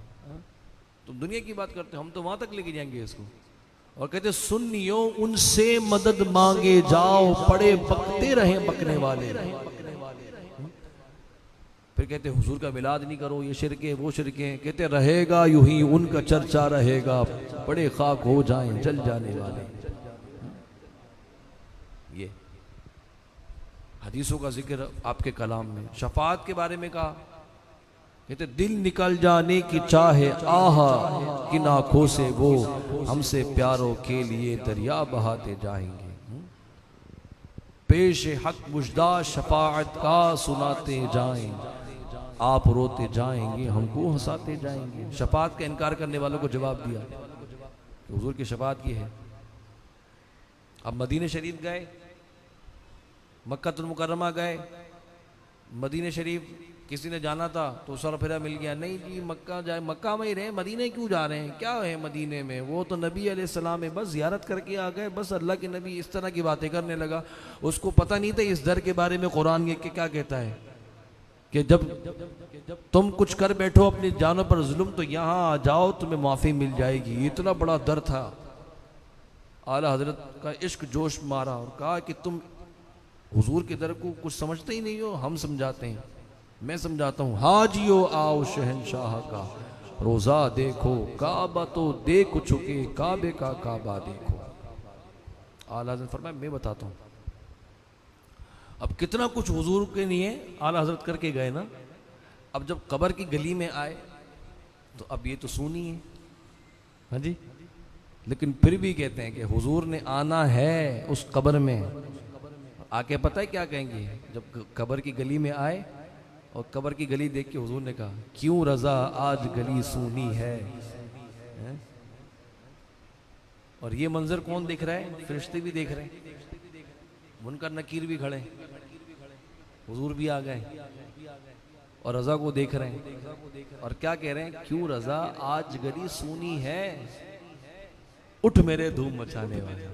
तुम दुनिया की बात करते हो, हम तो वहां तक लेके जाएंगे इसको। और कहते सुन्नियों उनसे मदद मांगे जाओ, पड़े बकते रहे बकने वाले। फिर कहते हुजूर का मिलाद नहीं करो, ये शिरक है वो शिरक है। कहते रहेगा यूं ही उनका चर्चा रहेगा, बड़े खाक हो जाएं जल जाने वाले। ये हदीसों का जिक्र आपके कलाम में। शफाअत के बारे में कहा, कहते दिल निकल जाने की चाहे आहा कि आंखों से वो हमसे प्यारों के लिए दरिया बहाते जाएंगे। पेश हक मुजदा शफाअत का सुनाते जाएं, आप रोते जाएंगे हमको हंसाते जाएंगे। शफाअत का इनकार करने वालों को जवाब दिया कि हुजूर की शफाअत की है। अब मदीने शरीफ गए, मक्कातुल मुकर्रमा गए, मदीने शरीफ किसी ने जाना था तो सर फिरा मिल गया, नहीं जी मक्का जाए, मक्का में ही रहे, मदीने क्यों जा रहे हैं, क्या है मदीने में, वो तो नबी अलैहिस्सलाम है, बस ज़ियारत करके आ गए, बस अल्लाह के नबी। इस तरह की बातें करने लगा। उसको पता नहीं था इस दर के बारे में कुरान ये क्या कहता है कि जब तुम कुछ कर बैठो अपनी जानों पर जुल्म तो यहाँ आ जाओ, तुम्हें माफ़ी मिल जाएगी। इतना बड़ा दर था। आला हजरत का इश्क जोश मारा और कहा कि तुम हुजूर के दर को कुछ समझते ही नहीं हो, हम समझाते हैं, मैं समझाता हूँ। हाजियो आओ शहनशाह का रोज़ा देखो, काबा तो देख चुके, काबे का काबा देखो। आला हज़रत फरमाया मैं बताता हूँ। अब कितना कुछ हुजूर के लिए आला हज़रत करके गए ना। अब जब कब्र की गली में आए तो अब ये तो सुनी है, हाँ जी, लेकिन फिर भी कहते हैं कि हुजूर ने आना है उस कब्र में। आके पता है क्या कहेंगे, जब कब्र की गली में आए और कब्र की गली देख के हुजूर ने कहा क्यों रजा आज गली सूनी है। और ये मंजर कौन देख रहा है, फरिश्ते भी देख रहे हैं, मुनकर नकीर भी खड़े, हुजूर भी आ गए और रजा को देख रहे हैं और क्या कह रहे हैं, क्यों रजा आज गली सूनी है, उठ मेरे धूम मचाने वाले।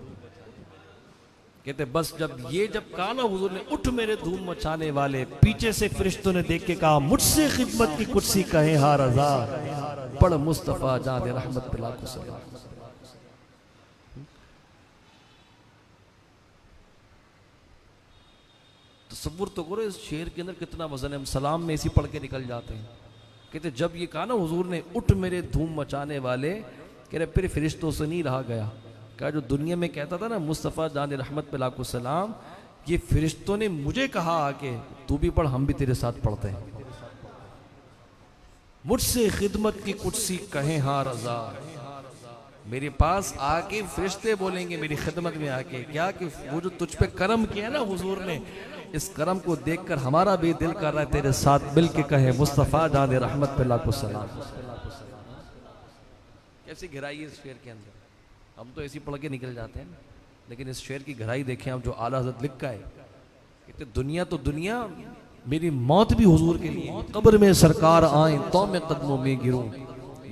कहते बस जब कहा ना हुजूर ने उठ मेरे धूम मचाने वाले, पीछे से फरिश्तों ने देख के कहा मुझसे खिदमत की कुर्सी कहे हा रजा, पढ़ मुस्तफा जान रहमत पे लाखों सलाम। तसव्वुर तो करो इस शेर के अंदर कितना वजन है। हम सलाम में इसी पढ़ के निकल जाते हैं। कहते जब ये कहा ना हुजूर ने उठ मेरे धूम मचाने वाले, कह रहे फिर फरिश्तों से नहीं रहा गया। क्या जो दुनिया में कहता था ना मुस्तफ़ा जान रहमत पे लाखों सलाम, ये फरिश्तों ने मुझे कहा आके तू भी पढ़, हम भी तेरे साथ पढ़ते हैं। मुझसे खिदमत की कुर्सी कहे हाँ रजा, मेरे पास आके फरिश्ते बोलेंगे मेरी खिदमत में आके क्या कि वो जो तुझ पे करम किया ना हुजूर ने, इस करम को देखकर हमारा भी दिल कर रहा है तेरे साथ मिल के कहे मुस्तफ़ा जान रहमत पे लाखों सलाम। कैसी गहराई है इस शेर के अंदर। हम तो ऐसी पढ़ के निकल जाते हैं, लेकिन इस शेर की गहराई देखें आप, जो आला हज़रत लिखा है। कहते दुनिया तो दुनिया, मेरी मौत भी हुजूर के लिए, कब्र में सरकार आए तो मैं कदमों में गिरूं,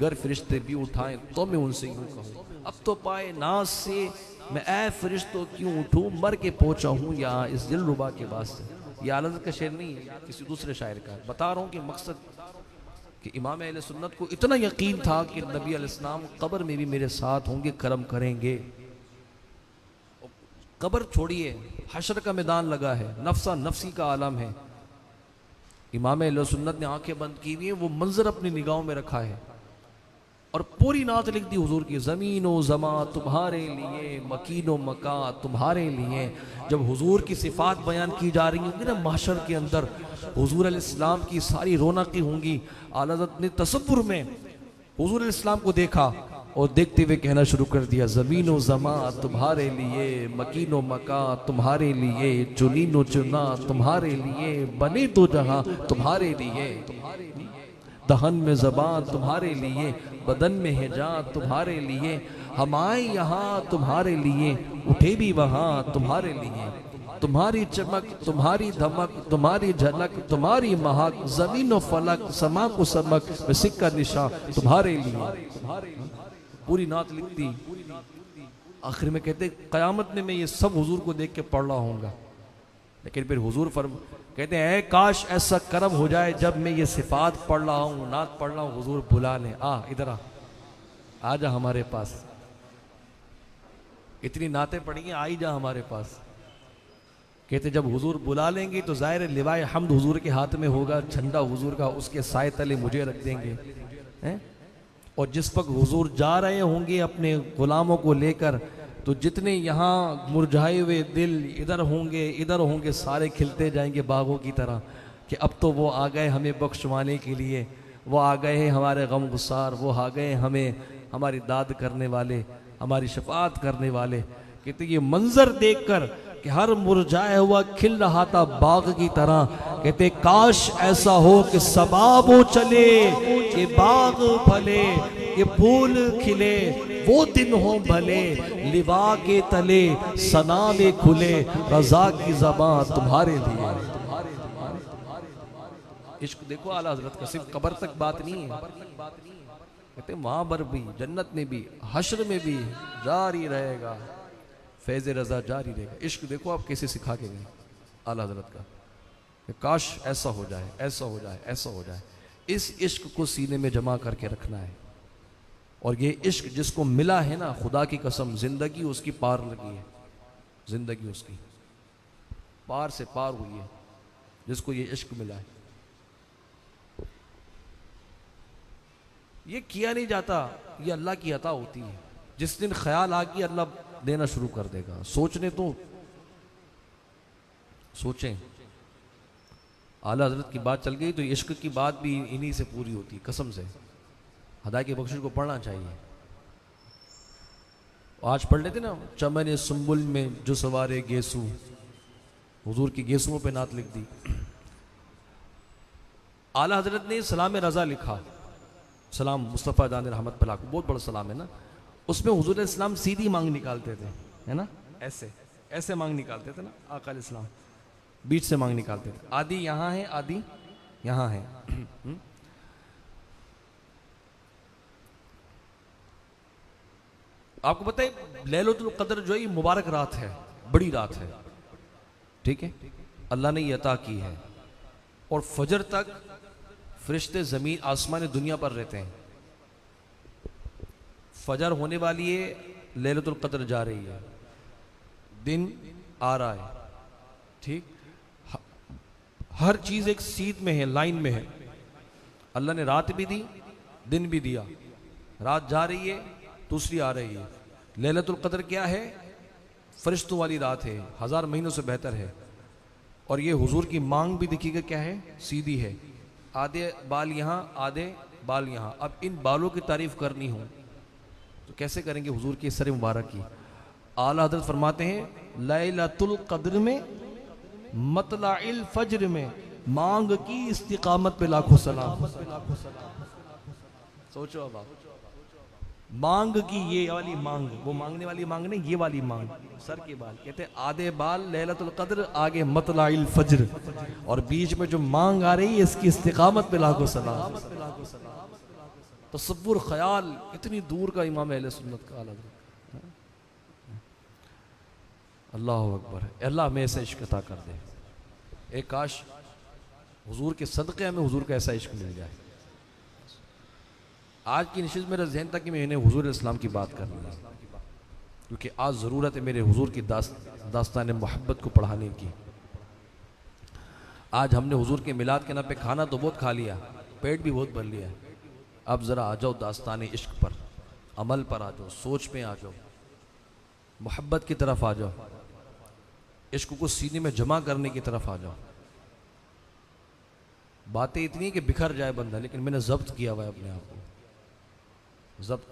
गर फरिश्ते भी उठाएं तो मैं उनसे यूं कहूं, अब तो पाए नाज से मैं ऐ फरिश्तों क्यों उठूं, मर के पहुंचा हूं यहाँ इस दिलरुबा के वास्ते। ये आला हज़रत का शेर नहीं है, किसी दूसरे शायर का। बता रहा हूँ कि मकसद कि इमाम अहले सुन्नत को इतना यकीन था कि नबी अलैहिस्सलाम कब्र में भी मेरे साथ होंगे, करम करेंगे। कब्र छोड़िए, हशर का मैदान लगा है, नफ्सा नफ्सी का आलम है। इमाम अहले सुन्नत ने आंखें बंद की हुई है, वो मंजर अपनी निगाहों में रखा है और पूरी नात लिख दी हुजूर की। ज़मीनो ज़मा तुम्हारे लिए, मकीनो मका तुम्हारे लिए। जब हुजूर की सिफात बयान की जा रही होंगी ना महशर के अंदर, हुजूर अलैहिस्सलाम की सारी रौनकें होंगी। आला हज़रत ने तसव्वुर में हुजूर अलैहिस्सलाम को देखा और देखते हुए कहना शुरू कर दिया, ज़मीनो ज़मा तुम्हारे लिए, मकीनो मका तुम्हारे लिए, चुनीनो चुना तुम्हारे लिए, बने तो जहां तुम्हारे लिए, दहन में ज़बान तुम्हारे लिए, बदन में है जान तुम्हारे लिए, हम आए यहाँ तुम्हारे लिए, उठे भी वहाँ तुम्हारे लिए। तुम्हारी चमक तुम्हारी धमक तुम्हारी झलक तुम्हारी महक, जमीन व फलक समा को समक में सिक्का निशा तुम्हारे लिए। पूरी नात लिखती, आखिर में कहते कयामत में मैं ये सब हुजूर को देख के पढ़ रहा हूँगा। लेकिन फिर हुजूर कहते हैं काश ऐसा करम हो जाए जब मैं ये सिफात पढ़ रहा हूँ, नात पढ़ रहा हूँ, हुजूर बुला लें, इधर आ जा हमारे पास, इतनी नातें पढ़ी हैं, आ ही जा हमारे पास। कहते जब हुजूर बुला लेंगे तो ज़ाहिर लिवाए हम्द हुजूर के हाथ में होगा, झंडा हुजूर का, उसके साए तले मुझे रख देंगे हैं। और जिस वक्त हुजूर जा रहे होंगे अपने गुलामों को लेकर, तो जितने यहाँ मुरझाए हुए दिल इधर होंगे, सारे खिलते जाएंगे बागों की तरह कि अब तो वो आ गए हमें बख्शवाने के लिए, वो आ गए हैं हमारे गम गुसार, वो आ गए हमें हमारी दाद करने वाले, हमारी शफाअत करने वाले। कहते ये मंजर देखकर कि हर मुरझाया हुआ खिल रहा था बाग की तरह, कहते काश ऐसा हो कि सबाबो चले, ये बाग फले, ये फूल खिले, वो दिन हो भले, लिवा के तले सना में खुले, रजा की ज़बां तुम्हारे लिए। इश्क देखो आला हजरत का, सिर्फ कब्र तक बात नहीं है, कहते वहां पर भी, जन्नत में भी, हश्र में भी जारी रहेगा, फैज़ रज़ा जारी रहेगा। इश्क देखो आप कैसे सिखा के गए आला हजरत का, कि काश ऐसा हो जाए, ऐसा हो जाए, ऐसा हो जाए। इस इश्क को सीने में जमा करके रखना है। और ये इश्क जिसको मिला है ना, खुदा की कसम जिंदगी उसकी पार लगी है, जिंदगी उसकी पार से पार हुई है जिसको ये इश्क मिला है। ये किया नहीं जाता, ये अल्लाह की अता होती है। जिस दिन ख्याल आ गया अल्लाह देना शुरू कर देगा। सोचने तो सोचें, आला हजरत की बात चल गई तो इश्क की बात भी इन्हीं से पूरी होती है, कसम से। हदायत की बख्शिश को पढ़ना चाहिए। आज पढ़ लेते ना, चमन सुम्बुल में जो सवारे गेसू, हुजूर की गेसुओं पे नात लिख दी। आला हजरत ने सलाम रजा लिखा, सलाम मुस्तफ़ा जान रहमत पला को, बहुत बड़ा सलाम है ना। उसमें हुजूर इस्लाम सीधी मांग निकालते थे, है ना, ऐसे ऐसे मांग निकालते थे ना आका इस्लाम, बीच से मांग निकालते थे। आदि यहाँ है, आदि यहाँ है। आपको पता है लैलतुल कद्र जो है मुबारक रात है, बड़ी रात है, ठीक है, अल्लाह ने ये अता की है। और फजर तक फरिश्ते जमीन आसमान दुनिया पर रहते हैं। फजर होने वाली है, लैलतुल कद्र जा रही है, दिन आ रहा है, ठीक, हर चीज एक सीध में है, लाइन में है। अल्लाह ने रात भी दी, दिन भी दिया। रात जा रही है, दूसरी आ रही है। लैलतुल कद्र क्या है? फरिश्तों वाली रात है, 1000 महीनों से बेहतर है। और ये हुजूर की मांग भी देखिएगा क्या है, सीधी है, आधे बाल यहाँ, आधे बाल यहाँ। अब इन बालों की तारीफ करनी हो तो कैसे करेंगे हुजूर की सर मुबारक की। आला हज़रत फरमाते हैं लैलतुल कद्र में, मतलाइल फज्र में, मांग की इस्तिकामत पे लाखों सलाम। सोचो अब आप, मांग की ये वाली मांग, वो मांगने वाली मांग नहीं, ये वाली मांग, सर के बाल। कहते हैं आधे बाल लैलतुल कद्र, आगे मतलाइल फज्र, और बीच में जो मांग आ रही है इसकी इस्तिकामत पे लाखों सलाम। तसव्वुर ख्याल इतनी दूर का इमाम अहले सुन्नत का आला। अल्लाह अकबर, अल्लाह हमें ऐसा इश्क अता कर दे। एक काश हुजूर के सदक़े हमें हुजूर का ऐसा इश्क मिल जाए। आज की निशित मेरा जहन था कि मैं इन्हें हुजूर इस्लाम की बात कर रहा हूँ, क्योंकि आज ज़रूरत है मेरे हुजूर की दास्तान मोहब्बत को पढ़ाने की। आज हमने हुजूर के मिलाद के नाम पे खाना तो बहुत खा लिया, पेट भी बहुत भर लिया। अब ज़रा आ जाओ दास्तान इश्क पर, अमल पर आ जाओ, सोच पे आ जाओ, मोहब्बत की तरफ आ जाओ, इश्क को सीने में जमा करने की तरफ आ जाओ। बातें इतनी कि बिखर जाए बंदा, लेकिन मैंने जब्त किया हुआ है अपने आप को, जब्त।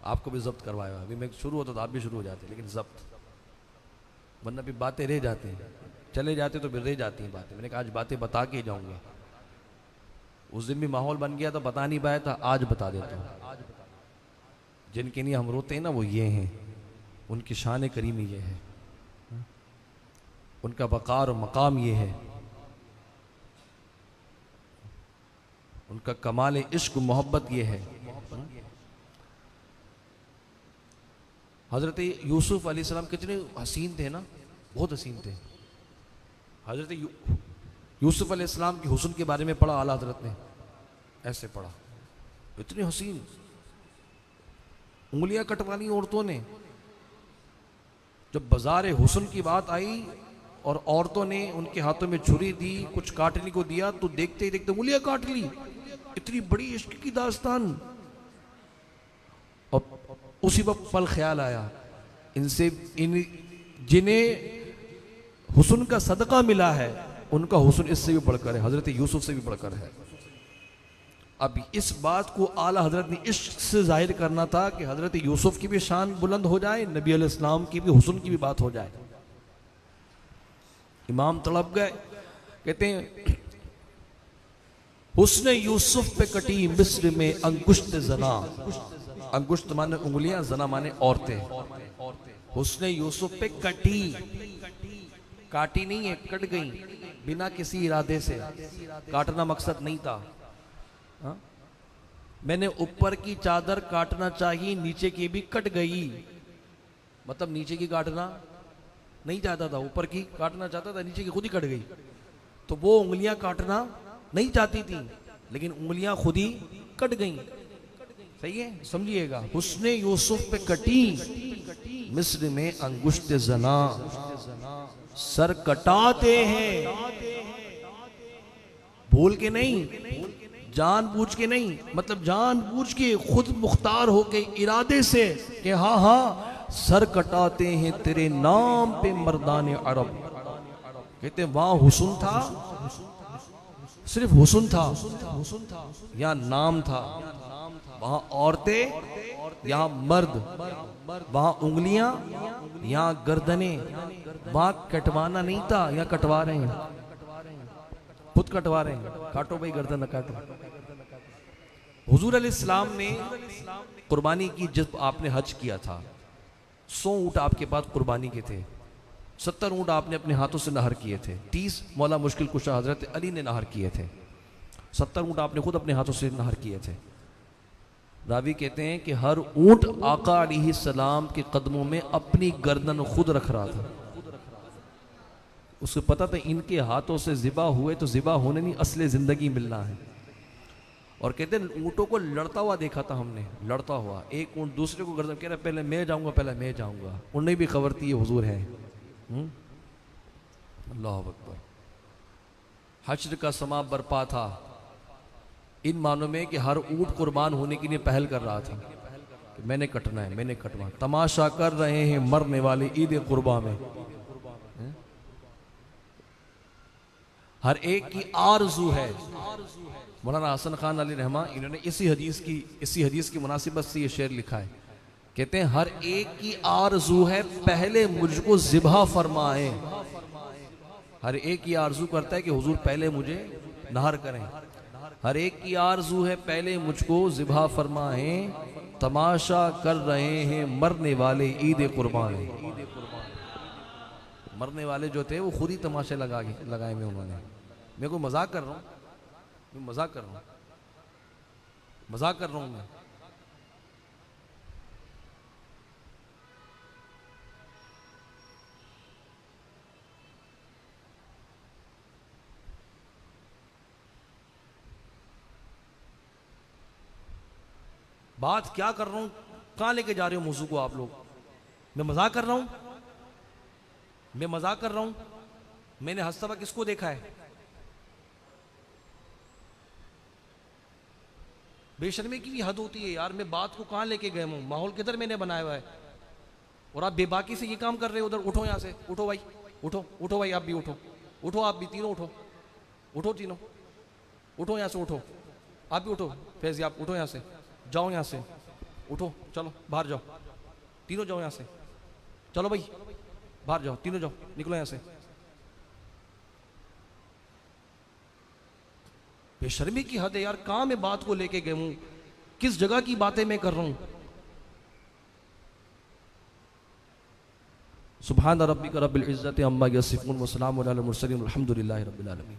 आपको भी जब्त करवाया हुआ। अभी मैं शुरू होता तो आप भी शुरू हो जाते, लेकिन जब्त, वरना भी बातें रह जाती हैं, चले जाते तो फिर रह जाती हैं बातें। मैंने कहा आज बातें बता के जाऊंगा। उस दिन भी माहौल बन गया था, बता नहीं पाया था, आज बता देता हूँ। जिनके लिए हम रोते हैं ना, वो ये हैं, उनकी शान करीमी ये है, उनका वक़ार और मकाम ये है, उनका कमाल इश्क मोहब्बत ये है। हज़रत यूसुफ अलैहिस्सलाम कितने हसीन थे ना, बहुत हसीन थे। हज़रत यूसुफ अलैहिस्सलाम की हुस्न के बारे में पढ़ा आला हज़रत ने, ऐसे पढ़ा, इतनी हसीन, उंगलियां कटवानी औरतों ने, जब बाजार हुस्न की बात आई और औरतों ने उनके हाथों में छुरी दी, कुछ काटने को दिया, तो देखते ही देखते उंगलियां काट ली। इतनी बड़ी इश्क की दास्तान। और उसी वक्त पल ख्याल आया, इनसे जिन्हें हुस्न का सदका मिला है उनका हुस्न इससे भी बढ़कर है, हजरत यूसुफ से भी बढ़कर है। अब इस बात को आला हजरत ने इश्क से जाहिर करना था कि हजरत यूसुफ की भी शान बुलंद हो जाए, नबी अलैहिस्सलाम की भी हुस्न की भी बात हो जाए। इमाम तड़प गए, कहते हैं हुस्न यूसुफ पे कटी मिस्र में अंगुश्त जना। अंगुश्त माने उंगलियां, जना माने औरतें। हुस्न यूसुफ पे कटी, काटी नहीं है, कट गई बिना किसी इरादे से। काटना मकसद नहीं था। हा? मैंने ऊपर की चादर काटना चाहिए, नीचे की भी कट गई। मतलब नीचे की काटना नहीं चाहता था, ऊपर की काटना चाहता था, नीचे की खुद ही कट गई। तो वो उंगलियां काटना नहीं चाहती थी, लेकिन उंगलियां खुद ही कट गई। सही है, समझिएगा। हुस्ने यूसुफ पे कटी मिस्र में अंगुश्त जना। सर कटाते हैं, भूल के नहीं, जानबूझ के नहीं, मतलब जानबूझ के खुद मुख्तार होके इरादे से कि हाँ हाँ सर कटाते हैं तेरे नाम पे मर्दाने अरब। कहते वहां हुस्न था, सिर्फ हुस्न था, यहाँ नाम था। वहां औरतें, यहाँ मर्द। वहां उंगलियां, यहाँ गर्दने। वहां कटवाना नहीं था, यहाँ कटवा रहे हैं, खुद कटवा रहे हैं। काटो भाई, गर्दन न काटो। हुजूर अलैहिस्सलाम ने कुर्बानी की, जब आपने हज किया था 100 ऊँट आपके पास कुर्बानी के थे, 70 ऊँट आपने अपने हाथों से नहर किए थे, 30 मौला मुश्किल कुशा हजरत अली ने नहर किए थे, 70 ऊँट आपने खुद अपने हाथों से नहर किए थे। रावी कहते हैं कि हर ऊँट आका अलैहिस्सलाम के कदमों में अपनी गर्दन खुद रख रहा था। उसको पता था इनके हाथों से ज़िबा हुए तो ज़िबा होने नहीं, असले ज़िंदगी मिलना है। और कहते हैं ऊँटों को लड़ता हुआ देखा था हमने, लड़ता हुआ। एक ऊँट दूसरे को गर्दन, कह रहा पहले मैं जाऊंगा, पहले मैं जाऊंगा। उन्हें भी खबर थी ये हुजूर है। अल्लाह अकबर। हश्र का समा बरपा था, इन मानों में कि हर ऊँट कुर्बान होने के लिए पहल कर रहा था कि मैंने कटना है, मैंने कटना। तमाशा कर रहे हैं मरने वाले ईद कुर्बा में। हर एक की आरज़ू है। मौलाना हसन खान अली रहमा, इन्होंने इसी हदीस की मुनासिबत से ये शेर लिखा है। कहते हैं हर एक की आरज़ू है पहले मुझको ज़िबा फरमाए। हर एक ये आरज़ू करता है कि हुजूर पहले मुझे नहर करें। हर एक की आरज़ू है पहले मुझको ज़िबा फरमाए। तमाशा कर रहे हैं मरने वाले ईद कुर्बान। मरने वाले जो थे वो खुद ही तमाशे लगाए में उन्होंने। मैं कोई मजाक कर रहा हूँ, मैं मजाक कर रहा हूँ, मजाक कर रहा हूँ मैं। बात क्या कर रहा हूँ, कहाँ लेके जा रहे हो मौजू को आप लोग? मैं मजाक कर रहा हूँ, मैं मजाक कर रहा हूँ। मैंने हंसता हुआ किसको देखा है? बेशर्मी की भी हद होती है यार। मैं बात को कहाँ लेके गए हूँ, माहौल किधर मैंने बनाया हुआ है, और आप बेबाकी से ये काम कर रहे हो। उधर उठो, यहाँ से उठो भाई, उठो उठो भाई, आप भी उठो, उठो आप भी, तीनों उठो, उठो तीनों, उठो यहाँ से, उठो आप भी, उठो फैज़ी आप उठो यहाँ से, जाओ यहाँ से, उठो, चलो बाहर जाओ, तीनों जाओ यहाँ से, चलो भाई बाहर जाओ, तीनों जाओ, निकलो यहाँ से। बेशर्मी की हद है यार। कहाँ मैं बात को लेके गए हूँ, किस जगह की बातें मैं कर रहा हूँ। सुभान रब्बिक रब्बिल इज्जति अम्मा यसिफून व सलामुन अलल मुरसलीन वल्हम्दुलिल्लाहि रब्बिल आलमीन।